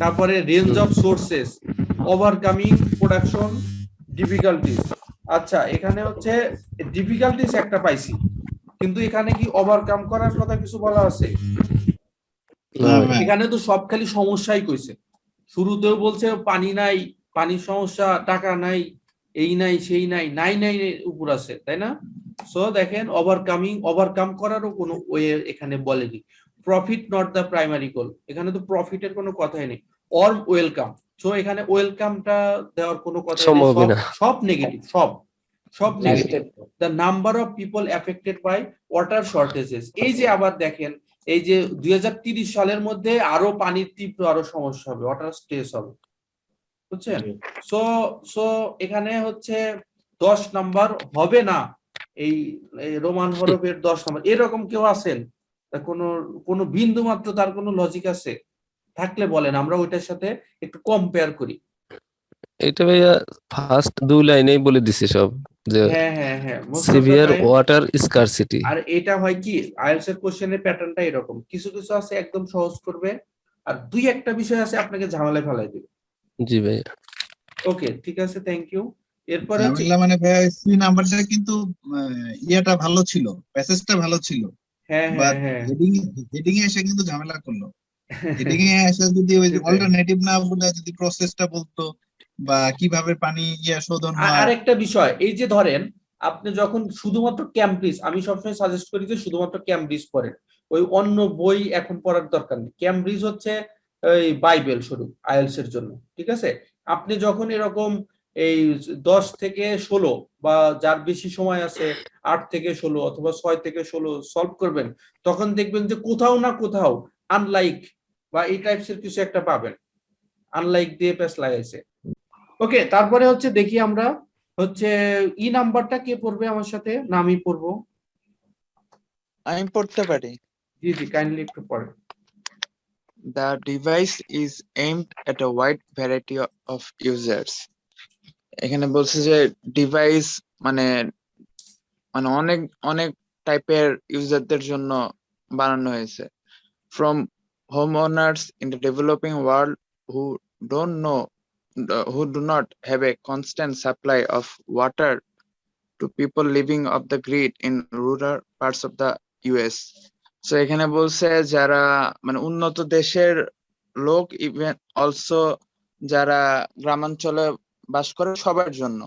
S1: তারপরে range of sources, overcoming production difficulties. আচ্ছা, এখানে হচ্ছে ডিফিকাল্টিস একটা পাইছি, কিন্তু এখানে কি ওভারকাম করার কথা কিছু বলা আছে?
S4: না ভাই,
S1: এখানে তো সব খালি সমস্যাই কইছে। শুরুতেও বলছে পানি নাই, পানির সমস্যা, টাকা নাই, এই নাই সেই নাই, নাই উপর আছে, তাই না? সো দেখেন ওভারকাম করারও কোনো ওয়ে এখানে বলেনি। প্রফিট নট দ্য প্রাইমারি গোল, এখানে তো প্রফিটের কোনো কথাই নেই। অর ওয়েলকাম, সো এখানে ওয়েলকামটা দেওয়ার কোনো কথা নেই,
S6: সম্ভবই না।
S1: সব নেগেটিভ, সব negative. The number of people affected by water shortages, এই যে আবার দেখেন এই যে 2030 সালের মধ্যে আরো পানির তীব্র আরো সমস্যা হবে, ওয়াটার স্ট্রেস হবে, বুঝছেন? সো এখানে হচ্ছে 10 নাম্বার হবে না, এই রোমান হরফের 10 নাম্বার, এরকম কেউ আছেন? কোনো বিন্দু মাত্র তার কোনো লজিক আছে? থাকলে বলেন, আমরা ওইটার সাথে একটু কম্পেয়ার করি।
S6: এটা ভাইয়া ফার্স্ট 2 লাইনেই বলে দিছে সব, যে
S1: হ্যাঁ most of the
S6: severe
S1: time.
S6: Water scarcity.
S1: আর এটা হয় কি, আইএলটিএস এর কোশ্চেনের প্যাটার্নটা এরকম, কিছু কিছু আছে একদম সহজ করবে, আর দুই একটা বিষয় আছে আপনাকে ঝামেলায় ফেলাই দিবে।
S6: জি ভাইয়া।
S1: ওকে, ঠিক আছে, থ্যাংক ইউ। এরপরে হচ্ছে
S4: ঝামেলা মানে ভাই সি নাম্বারটা কিন্তু ইয়েটা ভালো ছিল, প্যাসেজটা ভালো ছিল,
S1: হ্যাঁ
S4: বাট
S1: হ্যাঁ
S4: হেডিং এ এসে কিন্তু ঝামেলা করলো। হেডিং এ এসে যদি ওই
S1: সেটাই।
S4: অল্টারনেটিভ না বলে যদি প্রসেসটা বলতো বা কিভাবে পানি শোধন হয়।
S1: আরেকটা বিষয়, এই যে ধরেন আপনি যখন শুধুমাত্র ক্যামব্রিজ, আমি সবসময় সাজেস্ট করি যে শুধুমাত্র ক্যামব্রিজ পড়েন, ওই অন্য বই এখন পড়ার দরকার নেই। ক্যামব্রিজ হচ্ছে এই বাইবেল স্বরূপ আইএলটিএস এর জন্য, ঠিক আছে? আপনি যখন এরকম এই 10 থেকে 16 বা যার বেশি সময় আছে 8 থেকে 16 অথবা 6 থেকে 16 সলভ করবেন, তখন দেখবেন যে কোথাও না কোথাও আনলাইক বা এই টাইপসের কিছু একটা পাবেন, আনলাইক দিয়ে প্যাচ লাগাইছে। ওকে, তারপরে হচ্ছে দেখি আমরা হচ্ছে ই নাম্বারটা কে পড়বে আমার সাথে, না আমি পড়বো?
S7: আমি পড়তে পারি।
S1: জি জি, কাইন্ডলি একটু পড়েন।
S7: The device is aimed at a wide variety of users. এখানে বলছে যে ডিভাইস মানে মানে অনেক অনেক টাইপের ইউজারদের জন্য বানানো হয়েছে। From homeowners in the developing world who don't know who do not have a constant supply of water to people living off the grid in rural parts of the US. So এখানে বলছে যারা মানে উন্নত দেশের লোক, even also যারা গ্রামাঞ্চলে বাস করে সবার জন্য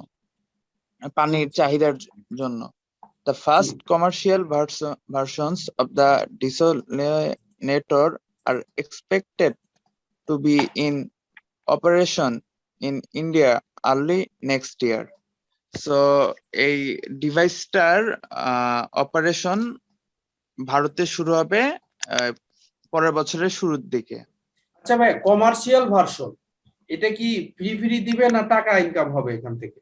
S7: পানির চাহিদার জন্য। The first commercial versions of the desalinator are expected to be in operation in India early next year. So এই ডিভাইসটার অপারেশন ভারতে শুরু হবে পরের বছরের শুরুর দিকে।
S1: আচ্ছা ভাই, কমার্শিয়াল ভার্সন এটা কি ফ্রি ফ্রি দিবে না টাকা ইনকাম হবে এখান থেকে?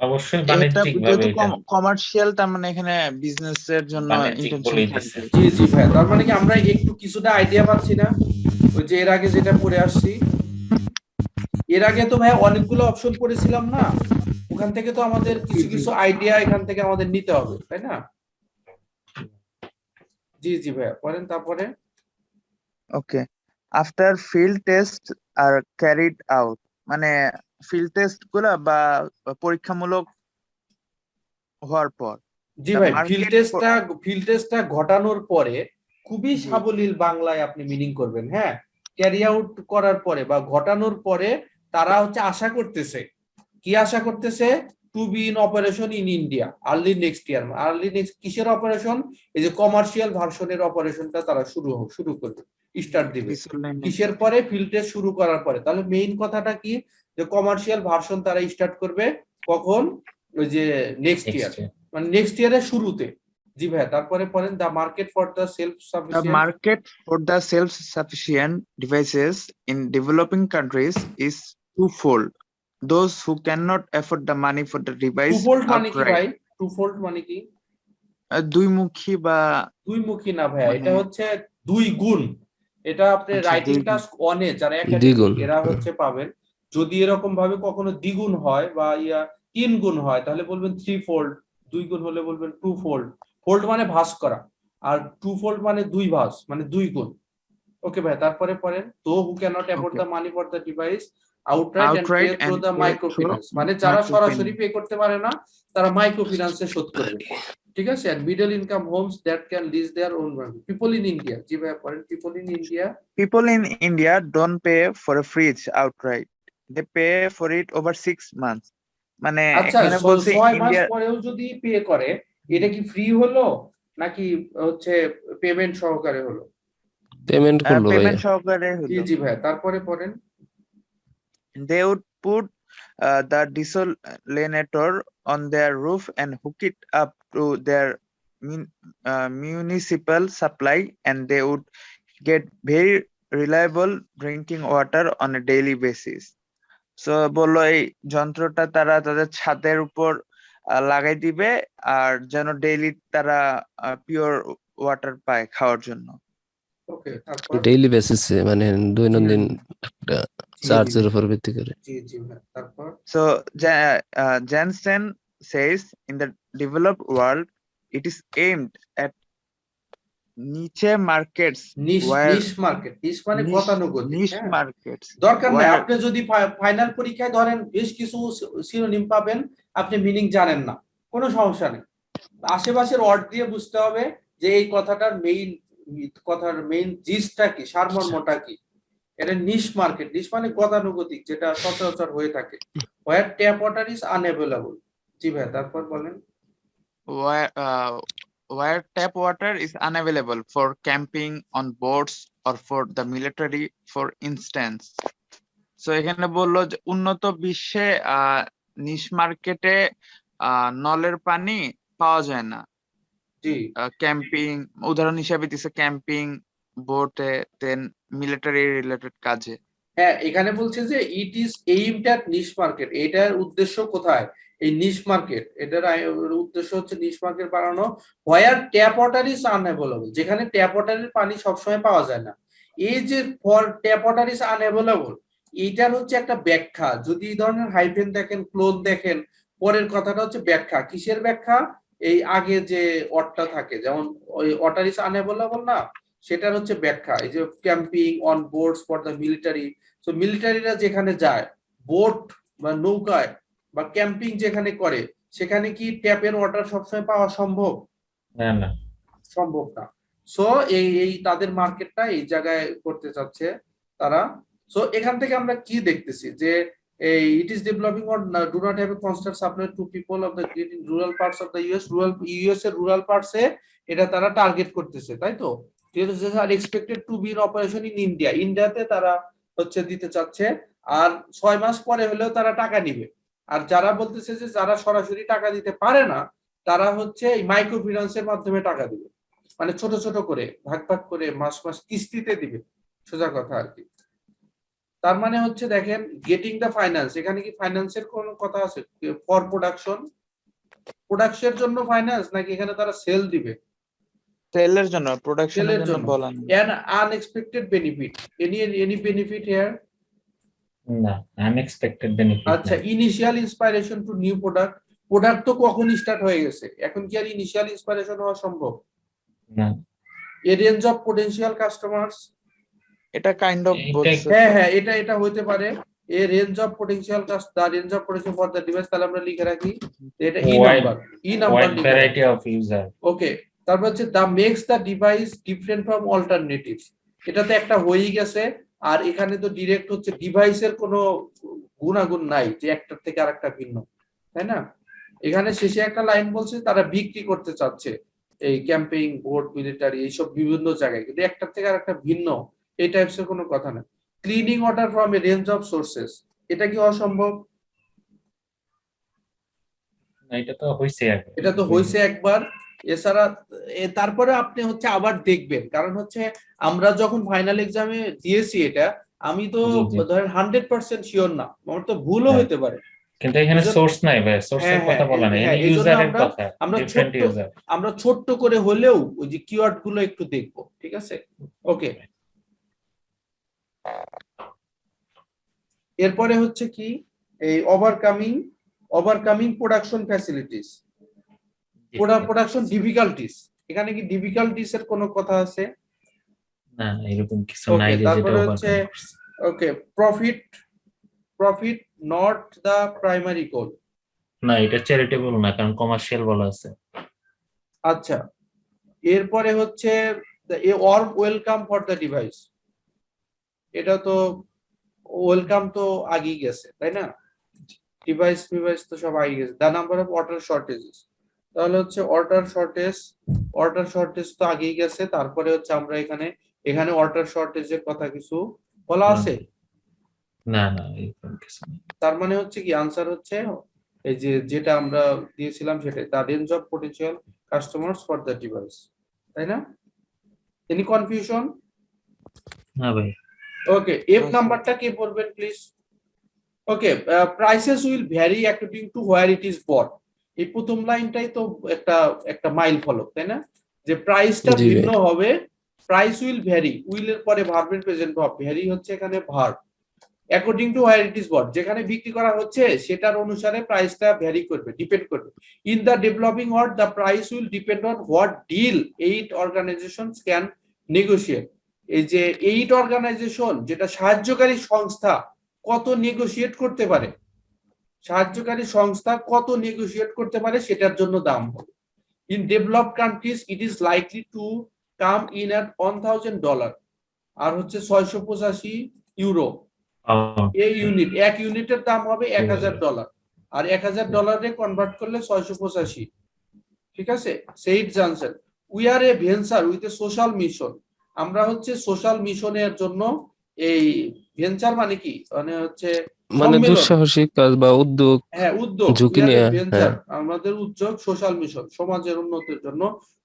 S3: অবশ্যই
S7: এটা
S3: বাণিজ্যিক ভাবে
S7: যেহেতু
S3: এটা
S7: কমার্শিয়াল, তার মানে এখানে বিজনেস এর জন্য
S3: বাণিজ্যিক
S7: ইন্টেনশন
S3: বলেই
S7: থাকবে।
S3: দিছে।
S1: জি জি ভাই, তার মানে কি আমরা একটু কিছুটা আইডিয়া পাচ্ছি না? ওই যে এর আগে যেটা পড়ে আসছি, এর আগে তো ভাই অনেকগুলো অপশন পড়েছিলাম না, ওখান থেকে তো আমাদের কিছু কিছু আইডিয়া এখান থেকে আমাদের নিতে হবে, তাই না? জি জি ভাই, পড়েন তারপরে।
S7: ওকে, আফটার ফিল্ড টেস্ট আর ক্যারিড আউট, মানে ফিল্ড টেস্ট গুলা বা পরীক্ষামূলক হওয়ার পর।
S1: জি
S7: The
S1: ভাই,
S7: market
S1: ফিল্ড টেস্টটা ঘটানোর পরে খুবই সাবলীল বাংলায় আপনি মিনিং করবেন। হ্যাঁ, ক্যারি আউট করার পরে বা ঘটানোর পরে তারা হচ্ছে আশা করতেছে, কি আশা করতেছে? To be in operation in India early next year. Early next কিসের অপারেশন? এই যে কমার্শিয়াল ভার্সনের অপারেশনটা তারা শুরু করবে, স্টার্ট দিবে। কিসের পরে? ফিল্ড টেস্ট শুরু করার পরে। তাহলে মেইন কথাটা কি, যে কমার্শিয়াল ভার্সন তারা স্টার্ট করবে কখন? ওই যে নেক্সট ইয়ার, মানে নেক্সট ইয়ারের শুরুতে। জি ভাই, তারপরে পড়েন। The market for the self
S7: The
S1: sufficient
S7: market for the self-sufficient devices in developing countries is twofold. Those who cannot afford the money for the device
S1: টুফোল্ড মানে কি ভাই?
S7: outright.
S1: টুফোল্ড মানে কি?
S7: দুইমুখী বা
S1: দুই মুখী না ভাইয়া,
S7: মানে
S1: এটা হচ্ছে দুই গুণ। এটা আপনি
S7: আচ্ছা,
S1: রাইটিং
S7: দুই গুণ।
S1: টাস্ক 1 এ যারা একাডেমিক
S6: দ্বিগুণ।
S1: এরা হচ্ছে পাবেন। যদি এরকম ভাবে কখনো দ্বিগুণ হয় বা 3 গুণ হয় তাহলে বলবেন থ্রি ফোল্ড, 2 গুণ হলে বলবেন টু ফোল্ড। ফোল্ড মানে ভাঁজ করা, আর টু ফোল্ড মানে দুই ভাঁজ, মানে 2 গুণ। ওকে ভাই, তারপরে পড়েন। তো who can't afford
S7: Okay.
S1: The money for the device outright and pay
S7: Outright
S1: through
S7: and
S1: the
S7: pay
S1: micro
S7: through
S1: finance, মানে যারা সরাসরি
S7: microfinance.
S1: পে করতে পারে না তারা মাইক্রো ফিন্যান্সে শোধ করবে, ঠিক আছে? And middle income homes that can lease their own people in India. জি ভাই পড়েন। People in India.
S7: People in India don't pay for a fridge outright. They pay for it over 6 months. মানে
S1: আচ্ছা,
S7: এখানে বলছে
S1: 6 মাস
S7: ইন্ডিয়া
S1: পরেও যদি pay করে, এটা কি ফ্রি হলো নাকি হচ্ছে পেমেন্ট সহকারে হলো?
S6: পেমেন্ট করলো ভাইয়া।
S7: পেমেন্ট সহকারে
S1: জি
S7: হলো।
S1: জি ভাই, তারপরে পড়েন।
S7: They would put the desalinator on their roof and hook it up to their municipal supply, and they would get very reliable drinking water on a daily basis. So বললো এই যন্ত্রটা তারা তাদের ছাদের উপর লাগাই দিবে, আর যেন ডেইলি তারা পিওর ওয়াটার পায় খাওয়ার জন্য।
S1: ওকে, তারপর।
S6: ডেইলি বেসিসে, মানে দৈনন্দিন একটা চার্জের উপর ভিত্তি করে।
S1: জি জি ভাই, তারপর
S7: So Janssen says in the developed world, it is aimed at niche markets
S1: niche
S7: where
S1: niche market, niche মানে গতানুগতিক,
S7: niche
S1: হ্যাঁ
S7: markets
S1: দরকার নাই
S7: where
S1: আপনি যদি ফাইনাল পরীক্ষায় ধরেন বেশ কিছু সিনোনিম পাবেন, আপনি মিনিং জানেন না, কোনো সমস্যা নেই, আশেপাশের ওয়ার্ড দিয়ে বুঝতে হবে যে এই কথার মেইন জিসটা কি, সারমর্মটা কি। এটা নিশ মার্কেট, নিশ মানে গতানুগতিক, যেটা সচরাচর হয়ে থাকে। Where tap water is unavailable. জি ভাই, তারপর বলেন।
S7: where tap water is unavailable for camping on boats or for the military, for instance. So এখানে বললো যে উন্নত বিশ্বে নিশ মার্কেটে নলের পানি পাওয়া যায় না।
S1: জি
S7: ক্যাম্পিং উদাহরণ হিসাবে দিছে, ক্যাম্পিং, বোটে, দেন মিলিটারি রিলেটেড কাজে।
S1: হ্যাঁ, এখানে বলছে যে it is aimed at niche market, এটার উদ্দেশ্য কোথায়, এই নিশ মার্কেট, এটার উদ্দেশ্য হচ্ছে নিশ মার্কেট বাড়ানো। হোয়ার ট্যাপ ওয়াটার ইজ আনঅ্যাভেলেবল, যেখানে ট্যাপ ওয়াটারের পানি সবসময় পাওয়া যায় না। এই যে for tap water is unavailable, এইটার হচ্ছে একটা ব্যাখ্যা। যদি এই ধরনের হাইফেন দেখেন, ক্লোন দেখেন, পরের কথাটা হচ্ছে ব্যাখ্যা। কিসের ব্যাখ্যা? এই আগে যে ওয়ার্ডটা থাকে, যেমন ওই ওয়াটার ইজ আনঅ্যাভেলেবল না, সেটার হচ্ছে ব্যাখ্যা। এই যে camping on boards for the military, তো মিলিটারিরা যেখানে যায় বোট বা নৌকায় বা ক্যাম্পিং যেখানে করে, সেখানে কি ট্যাপের ওয়াটার সবসময় পাওয়া সম্ভব?
S3: না না,
S1: সম্ভব না। সো এই তাদের মার্কেটটা এই জায়গায় করতে চাচ্ছে তারা। সো এখান থেকে আমরা কি দেখতেছি যে এই it is developing or do not have a constant supply to people of the great in rural parts of the US এর রুরাল পার্টসে এটা তারা টার্গেট করতেছে, তাই তো। আর expected to be in operation in India, ইন্ডিয়াতে তারা হচ্ছে দিতে চাচ্ছে, আর 6 মাস পরে হলেও তারা টাকা নিবে। আর যারা বলতেছে যে যারা সরাসরি টাকা দিতে পারে না, তারা হচ্ছে এই মাইক্রো ফিন্যান্সের মাধ্যমে টাকা দিবে, মানে ছোট ছোট করে ভাগ ভাগ করে মাস মাস কিস্তিতে দিবে, সোজা কথা আর কি। তার মানে হচ্ছে দেখেন, গেটিং দ্য ফাইন্যান্স, এখানে কি ফাইন্যান্সের কোন কথা আছে? ফর প্রোডাকশনের জন্য ফাইন্যান্স, নাকি এখানে তারা সেল দিবে?
S7: সেলের জন্য, প্রোডাকশনের
S1: সেলের
S7: জন্য
S1: জন্য।
S7: বলা নেই।
S1: an unexpected benefit, any benefit here?
S3: না, আনএক্সপেক্টেড বেনিফিট।
S1: আচ্ছা, initial inspiration two new product তো কখন স্টার্ট হয়ে গেছে, এখন কি আর ইনিশিয়াল ইন্সপাইরেশন হওয়া সম্ভব?
S3: না,
S1: a range of potential customers,
S7: এটা কাইন্ড অফ
S3: এটা-
S7: বলছে।
S1: হ্যাঁ হ্যাঁ, এটা হইতে পারে। A range of potential for the device, তাহলে আমরা লিখে রাখি এটা
S3: wide variety of user.
S1: Okay. তারপর হচ্ছে the makes the device different from alternatives, এটাতে একটা হয়েই গেছে। আর এখানে তো ডিরেক্ট হচ্ছে ডিভাইসের কোনো গুণাগুণ নাই যে একটার থেকে আরেকটা ভিন্ন, তাই না। এখানে শেষে একটা লাইন বলছে তারা বিক্রি করতে চাচ্ছে এই ক্যাম্পিং, বোট, মিলিটারি, এইসব বিভিন্ন জায়গায়, কিন্তু একটার থেকে আরেকটা ভিন্ন, এই টাইপস এর কোনো কথা না। Cleaning water from a range of sources, এটা কি অসম্ভব?
S3: না, এটা তো হইছে আগে।
S1: এটা তো হয়েছে একবার। এছাড়া তারপরে আপনি হচ্ছে আবার দেখবেন, কারণ হচ্ছে আমরা যখন ফাইনাল এক্সামে দিয়েছি এটা, আমি তো
S3: জি, জি।
S1: ধরেন 100% শিওর না, আমার তো ভুলও
S3: হ্যাঁ।
S1: হতে পারে।
S3: কিন্তু এখানে
S1: এজন্য-
S3: সোর্স নাই ভাই, সোর্সের
S1: হ্যাঁ,
S3: কথা
S1: হ্যাঁ,
S3: বলা নাই,
S1: হ্যাঁ,
S3: এখানে
S1: এজন্য
S3: ইউজারের
S1: আমরা-
S3: কথা,
S1: আমরা
S3: ডিফারেন্ট
S1: ছোট্ট-
S3: ইউজার।
S1: আমরা ছোট্ট করে হলেও ওই যে কিওয়ার্ড গুলো একটু দেখবো, ঠিক আছে। ওকে, এরপরে হচ্ছে কি এই overcoming production facilities, production difficulties, এখানে কি ডিফিকাল্টিস এর কোনো কথা আছে?
S3: না, এরকম কিছু
S1: ওকে,
S3: নাই যে যেটা
S1: তারপরে হচ্ছে
S3: overcome করছে।
S1: ওকে, প্রফিট নট দা প্রাইমারি গোল।
S3: না, এটা চ্যারিটেবল না, কারণ কমার্শিয়াল বলা আছে।
S1: আচ্ছা, এরপরে হচ্ছে a warm welcome for the device, এটা তো ওয়েলকাম তো আগেই গেছে, তাই না। ডিভাইস তো সব আগে গেছে। The number of water shortages, তাহলে হচ্ছে ওয়াটার শর্টেজ তো আগেই গেছে। তারপরে হচ্ছে আমরা এখানে ওয়াটার শর্টেজের কথা কিছু বলা আছে?
S3: না না, এরকম কিছু না।
S1: তার মানে হচ্ছে কি আনসার হচ্ছে এই যে যেটা আমরা দিয়েছিলাম সেটাই, the range of potential customers for the device, তাই না। Any confusion?
S3: না ভাই।
S1: ওকে, এফ নাম্বারটা কে পড়বেন please. Okay, prices will vary according to where it is bought, এই প্রথম লাইনটাই তো একটা মাইল ফলক, তাই না, যে প্রাইসটা
S6: জি ভাই।
S1: ভিন্ন হবে। প্রাইস উইল ভ্যারি, উইল এর পরে ভার্বের প্রেজেন্ট ভার্ব, ভ্যারি হচ্ছে এখানে verb. According to where it is bought, যেখানে বিক্রি করা হচ্ছে সেটার অনুসারে প্রাইসটা ভ্যারি করবে, ডিপেন্ড করবে। In the developing world the price will depend on what deal 8 organisations can negotiate. এই যে 8 অর্গানাইজেশন, যেটা সাহায্যকারী সংস্থা, কত নেগোশিয়েট করতে পারে, সাহায্যকারী সংস্থা কত নেগোশিয়েট করতে পারে সেটার জন্য দাম হবে। In developed countries it is likely to come in at $1000, আর হচ্ছে 685 ইউরো এই ইউনিট, এক ইউনিটের দাম হবে $1000, আর $1000 কনভার্ট করলে 685। ঠিক আছে, said Johnson, we are a venture with a social mission. আমরা হচ্ছে সোশ্যাল মিশনের জন্য, এই ভেঞ্চার মানে কি, মানে হচ্ছে
S6: মানে
S1: সম্মেলন।
S6: দুঃসাহসিক কাজ বা উদ্যোগ,
S1: হ্যাঁ, উদ্যোগ,
S6: ঝুঁকি
S1: we are a
S6: নেয়া,
S1: venture,
S6: হ্যাঁ।
S1: আমাদের উদ্যোগ সোশ্যাল মিশন, সমাজের উন্নতির জন্য।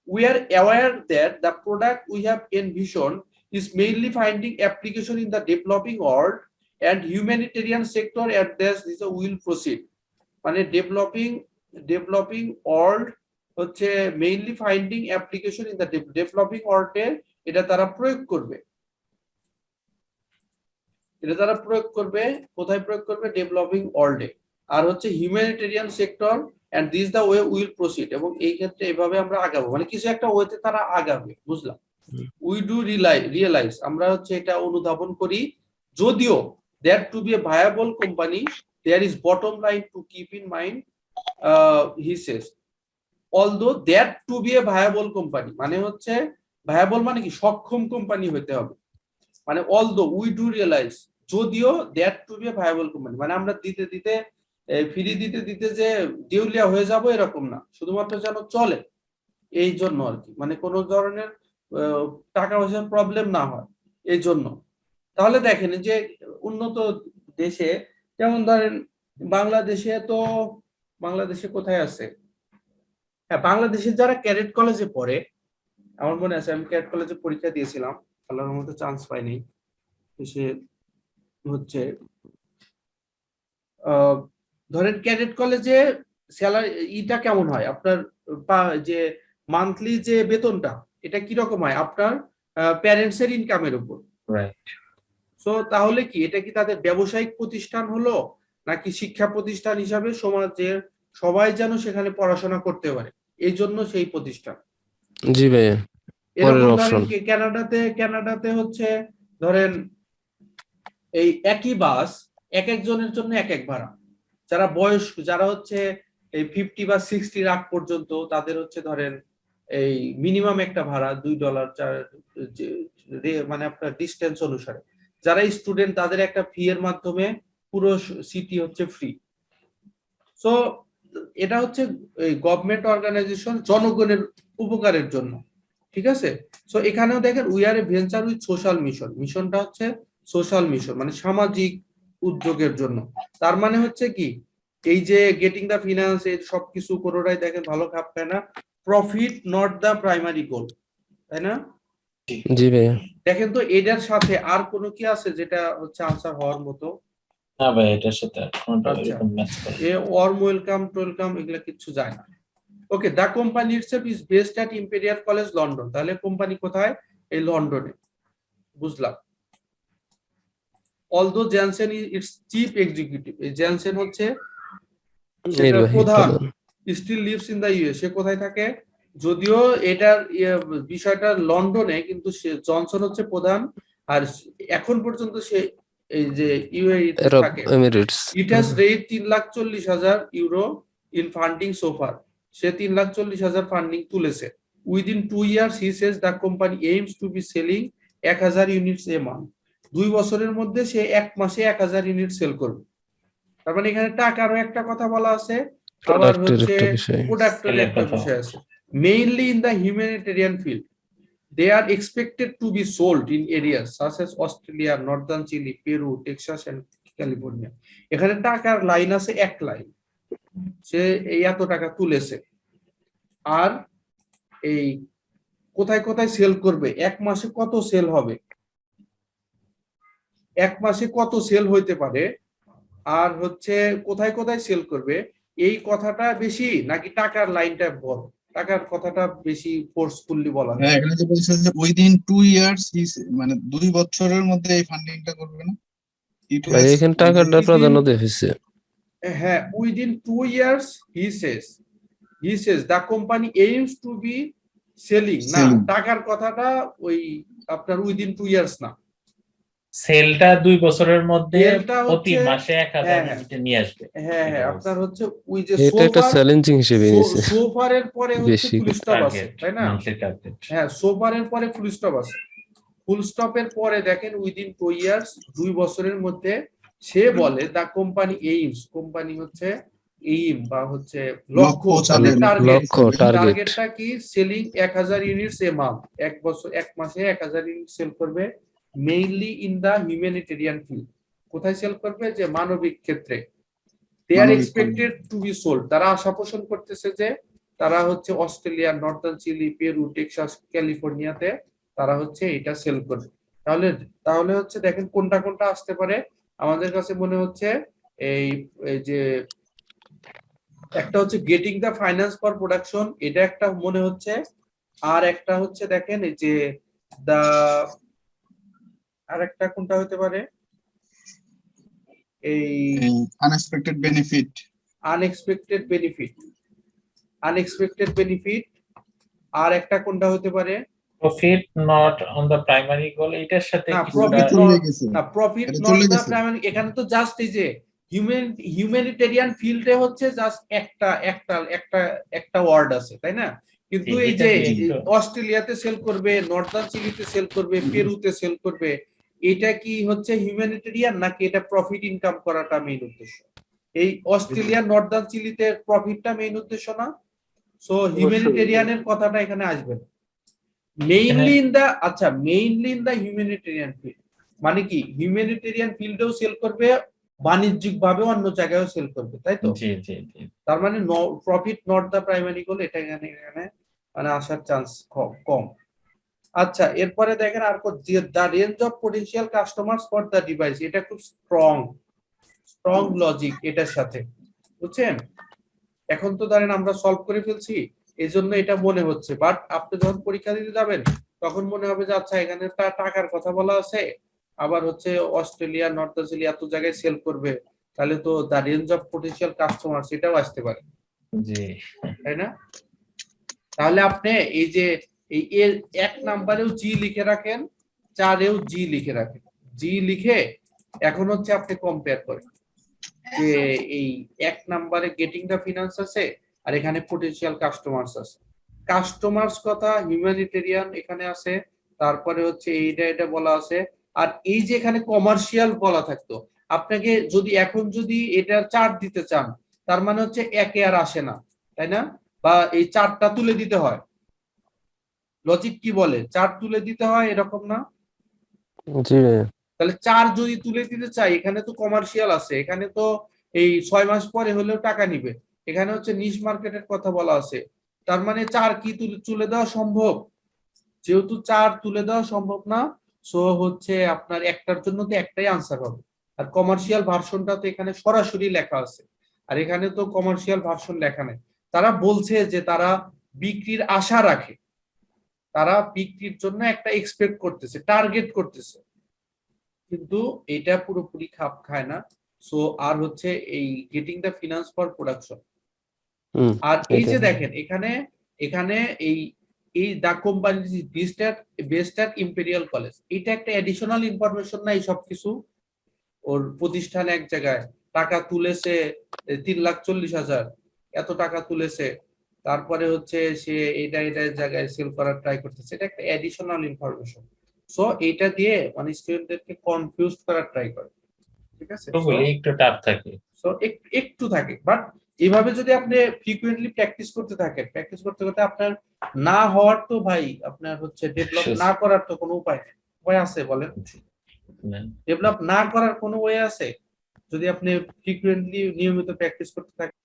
S1: We are aware that the product we have envisioned is mainly finding application in the developing world and humanitarian sector, and thus this will proceed। মানে developing world হচ্ছে mainly finding application in the developing ওয়ার্ল্ডে, এটা তারা প্রয়োগ করবে, এটা তারা প্রয়োগ করবে কোথায় প্রয়োগ করবে, ডেভেলপিং ওয়ার্ল্ডে। আর হচ্ছে humanitarian sector and this the way will proceed, এবং এই ক্ষেত্রে এভাবে আমরা আগাবো, মানে কিছু একটা ওয়েতে তারা আগাবে, বুঝলাম। উই ডু রিয়েলাইজ, আমরা হচ্ছে এটা অনুধাবন করি, যদিও that to be a viable company there is bottom line to keep in mind, he says. Although that to be a viable company মানে হচ্ছে, ভায়াবল মানে কি, সক্ষম কোম্পানি হতে হবে, মানে অলদো উই ডু রিয়েলাইজ, যদিও that to be a viable company, মানে আমরা দিতে দিতে ফ্রি দিতে দিতে যে দেউলিয়া হয়ে যাব এরকম না, শুধুমাত্র যেন চলে, এই জন্য আর কি, মানে কোনো ধরনের টাকা পয়সার প্রবলেম না হয় এই জন্য। তাহলে দেখেন যে উন্নত দেশে, যেমন ধরেন বাংলাদেশে, তো বাংলাদেশে কোথায় আছে, হ্যাঁ বাংলাদেশের যারা ক্যাডেট কলেজে পড়ে, আমার মনে আছে আমি ক্যাডেট কলেজে পরীক্ষা দিয়েছিলাম, আল্লাহর মতো চান্স পাইনি। সে হচ্ছে ধরেন ক্যাডেট কলেজে স্যালারি ইটা কেমন হয় আপনার, যে মান্থলি যে বেতনটা, এটা কি রকম হয় আপনার প্যারেন্টস এর ইনকামের উপর।
S3: রাইট।
S1: সো তাহলে কি এটা কি তাদের ব্যবসায়িক প্রতিষ্ঠান হলো, নাকি শিক্ষা প্রতিষ্ঠান হিসাবে সমাজের সবাই যেন সেখানে পড়াশোনা করতে পারে, এই জন্য সেই প্রতিষ্ঠান।
S6: জি ভাইয়া, পরের
S1: এরকম
S6: অপশন।
S1: ধরেন কানাডাতে হচ্ছে ধরেন এই একই বাস এক একজনের জন্য এক এক ভাড়া, যারা বয়স্ক, যারা হচ্ছে এই 50 বা 60 আগ পর্যন্ত, তাদের হচ্ছে ধরেন এই মিনিমাম একটা ভাড়া $2, মানে আপনার ডিস্টেন্স অনুসারে। যারা স্টুডেন্ট তাদের একটা ফি এর মাধ্যমে পুরো সিটি হচ্ছে ফ্রি। সো এটা হচ্ছে এই গভর্নমেন্ট অর্গানাইজেশন, জনগণের উপকারের জন্য, ঠিক আছে। সো এখানেও দেখেন we are a venture with social mission, মিশনটা হচ্ছে সোশ্যাল মিশন, মানে সামাজিক উদ্যোগের জন্য। তার মানে হচ্ছে কি, এই যে গেটিং দা ফিনান্স, এই সবকিছু কোনোটাই দেখেন ভালো খাপ খায় না, প্রফিট নট দা প্রাইমারি গোল, তাই না?
S6: জি ভাইয়া।
S1: দেখেন তো এটার সাথে আর কোনো কি আছে যেটা হচ্ছে আনসার হওয়ার মতো?
S3: না ভাই, এটার সাথে কোনটা
S1: আচ্ছা,
S3: এরকম ম্যাচ করে।
S1: এ ওয়ার্ম ওয়েলকাম টোয়েলকাম এগুলা কিচ্ছু যায় না। Okay, the company itself is based at Imperial College London. তাহলে কোম্পানি কোথায়? এই লন্ডনে, বুঝলাম। Although Jansen its chief executive, এই জ্যানসেন হচ্ছে সেটার
S6: নির্বাহী
S1: প্রধান,
S6: প্রধান।
S1: Still lives in the US. সে কোথায় থাকে? যদিও এটার বিষয়টা লন্ডনে, কিন্তু সে জনসন হচ্ছে প্রধান, আর এখন পর্যন্ত সে এই যে ইউএই
S6: আরব
S1: থাকে।
S6: Emirates.
S1: It has raised 3,40,000 euro in funding Sofar. সে 3,40,000 ফান্ডিং তুলেছে। Within 2 years he says the company aims to be selling 1,000 units a month. 2 বছরের মধ্যে সে এক মাসে 1,000 ইউনিট সেল করবে। তার মানে এখানে টাকারও একটা কথা বলা আছে, আবার
S6: প্রোডাক্টের
S1: হচ্ছে
S6: একটা বিষয়।
S1: প্রোডাক্টের
S3: Sale-এর
S1: একটা
S3: কথা।
S1: বিষয় আছে। Mainly in the humanitarian field, they are expected to be sold in areas such as Australia, Northern Chile, Peru, Texas and California. এখানে টাকার লাইন আছে, এক লাইন, সে এই এত টাকা তুলেছে, আর এই কোথায় কোথায় সেল করবে, এক মাসে কত সেল হবে, এক মাসে কত সেল হইতে পারে, আর হচ্ছে কোথায় কোথায় সেল করবে, এই কথাটা বেশি নাকি টাকার লাইনটা বড়? টাকার কথাটা বেশি ফোর্সফুলি বলা হয়।
S4: হ্যাঁ, এখানে যে বলছে যে উইদিন 2 years, মানে 2 বছরের মধ্যে এই ফান্ডিংটা করবে না? It
S6: ভাই
S4: has
S6: এখানে টাকাটা
S1: within-
S6: প্রাধান্য দেওয়া হয়েছে।
S1: হ্যাঁ, within 2 years he says the company aims to be selling না,
S4: Selling.
S1: টাকার কথাটা ওই আপনার উইদিন 2 years না,
S3: সেলটা 2 বছরের মধ্যে
S1: সেলটা
S3: প্রতি
S1: হচ্ছে-
S3: মাসে 1000
S1: হ্যাঁ,
S3: ইউনিটে নিয়ে আসবে।
S1: হ্যাঁ
S3: এটা বলছে।
S1: আপনার হচ্ছে ওই যে
S6: এটা একটা চ্যালেঞ্জিং হিসেবে নিয়েছে।
S1: সোফারের পরে হচ্ছে
S6: বেশি
S1: ফুল স্টপ আছে,
S3: টার্গেট,
S1: তাই না?
S3: Monthly target.
S1: হ্যাঁ, সোফারের পরে ফুল স্টপ আছে, ফুল স্টপের পরে দেখেন উইদিন 2 years 2 বছরের মধ্যে সে বলে দা কোম্পানি এইমস, কোম্পানি হচ্ছে এইম বা হচ্ছে লক্ষ্য,
S4: লক্ষ্য
S1: তাদের
S4: তাদের
S1: টার্গেট,
S6: লক্ষ্য, টার্গেট।
S1: টার্গেটটা কি? সেলিং 1000 ইউনিটস এ মান্থ, এক মাসে 1000 ইউনিট সেল করবে, mainly in the humanitarian field. কোথায় সেল করবে? যে মানবিক ক্ষেত্রে। দে আর
S4: মানবিক
S1: এক্সপেক্টেড টু বি সোল্ড, তারা আশা পোষণ করতেছে যে তারা হচ্ছে Australia, northern Chile, Peru, Texas, ক্যালিফোর্নিয়াতে তারা হচ্ছে এটা সেল করবে। তাহলে হচ্ছে দেখেন কোনটা কোনটা আসতে পারে। আমাদের কাছে মনে হচ্ছে এই এই যে একটা হচ্ছে getting the finance for production, এটা একটা মনে হচ্ছে, আর একটা হচ্ছে দেখেন এই যে দা, আর একটা কোনটা হতে পারে? এই
S4: Unexpected benefit.
S1: আনএক্সপেক্টেড বেনিফিট, আর একটা কোনটা হতে পারে?
S3: Profit not on the primary goal, এটার সাথে
S1: না,
S3: কিছুটা
S1: profit
S4: চলে গেছে।
S1: না, প্রফিট
S4: এটা
S1: নট
S4: চলে
S1: দা
S4: গেছে।
S1: প্রাইমারি, এখানে তো জাস্ট এই যে হিউম্যানিটেরিয়ান ফিল্ডে হচ্ছে জাস্ট একটা ওয়ার্ড আছে, তাই না? কিন্তু
S3: জি,
S1: এই
S3: এটা
S1: যে
S3: দিয়ে একটু-
S1: অস্ট্রেলিয়াতে সেল করবে, নর্দার্ন চিলিতে সেল করবে, পেরুতে সেল করবে, এটা কি হচ্ছে হিউম্যানিটেরিয়ান নাকি এটা প্রফিট ইনকাম করাটা মেইন উদ্দেশ্য? এই অস্ট্রেলিয়া, নর্দার্ন চিলিতে প্রফিটটা মেইন উদ্দেশ্য না, সো হিউম্যানিটেরিয়ানের কথাটা এখানে আসবে না। মেইনলি ইন দা, আচ্ছা, mainly in the humanitarian field মানে কি? হিউম্যানিটেরিয়ান ফিল্ডেও সেল করবে, বাণিজ্যিক ভাবে অন্য জায়গায়ও সেল করবে, তাই তো?
S3: জি জি জি।
S1: তার মানে profit not the primary goal, এটা এখানে মানে আসার চান্স কম। আচ্ছা, এরপরে দেখেন আর the range of potential customers for the device, এটা খুব স্ট্রং লজিক এটার সাথে, বুঝছেন? এখন তো ধরেন আমরা সলভ করে ফেলছি, এই জন্য এটা মনে হচ্ছে, বাট আপনি যখন পরীক্ষা দিতে যাবেন তখন মনে হবে যে আচ্ছা এখানে টাকার কথা বলা আছে, আবার হচ্ছে অস্ট্রেলিয়া, নর্থ অস্ট্রেলিয়া এত জায়গায় সেল করবে, তাহলে তো দা রেঞ্জ অফ পটেনশিয়াল কাস্টমার সেটাও আসতে পারে,
S3: জি
S1: তাই না? তাহলে আপনি এই যে এই এর 1 নাম্বারেও জি লিখে রাখেন, 4এও জি লিখে রাখেন, জি লিখে এখন হচ্ছে আপনি কম্পেয়ার করেন যে এই 1 নাম্বারে গেটিং দা ফিনান্স আছে আর এখানে পটেনশিয়াল কাস্টমার্স আছে। কাস্টমার্স কথা হিউম্যানিটেরিয়ান এখানে আছে, তারপরে হচ্ছে এটা বলা আছে, আর এই যে এখানে কমার্শিয়াল বলা থাকতো, আপনাকে যদি এখন যদি এটার চার্ট দিতে চান তার মানে হচ্ছে একে আর আসে না, তাই না? বা এই চার্টটা তুলে দিতে হয়, লজিক কি বলে? চার্ট তুলে দিতে হয়, এরকম না?
S6: জি ভাইয়া।
S1: তাহলে 4 যদি তুলে দিতে চাই, এখানে তো কমার্শিয়াল আছে, এখানে তো এই 6 মাস পরে হলেও টাকা নিবে, এখানে হচ্ছে নিশ মার্কেটের কথা বলা আছে, তার মানে 4 কি তুলে দেওয়া সম্ভব? যেহেতু 4 তুলে দেওয়া সম্ভব না, সো হচ্ছে আপনার একটার জন্য তো একটাই আনসার হবে, আর কমার্শিয়াল ভার্সনটা তো এখানে সরাসরি লেখা আছে, আর এখানে তো কমার্শিয়াল ভার্সন লেখা নেই। তারা বলছে যে তারা বিক্রির আশা রাখে, তারা বিক্রির জন্য একটা এক্সপেক্ট করতেছে, টার্গেট করতেছে, কিন্তু এটা পুরোপুরি খাপ খায় না। সো আর হচ্ছে এই getting the finance for production, আর এই যে দেখেন এখানে এই the company based at Imperial College, এটা একটা এডিশনাল ইনফরমেশন না? এই সব কিছু ওর প্রতিষ্ঠান এক জায়গায় টাকা তুলেছে 3,40,000, এত টাকা তুলেছে, তারপরে হচ্ছে সে এটা জায়গায় সেল করার ট্রাই করতেছে, এটা একটা এডিশনাল ইনফরমেশন। সো এটা দিয়ে মানে স্টুডেন্টদেরকে কনফিউজ করার ট্রাই করে, ঠিক আছে?
S3: তো বলি একটু টাফ থাকে।
S1: সো একটু থাকে, বাট এভাবে যদি আপনি ফ্রিকুয়েন্টলি প্র্যাকটিস করতে থাকেন, প্র্যাকটিস করতে করতে আপনার না হওয়ার তো ভাই আপনার হচ্ছে ডেভেলপ না করার তো কোনো উপায় নেই। উপায় আছে বলেন? ডেভেলপ না করার কোনো ওয়ে আছে যদি আপনি ফ্রিকুয়েন্টলি নিয়মিত প্র্যাকটিস করতে থাকেন?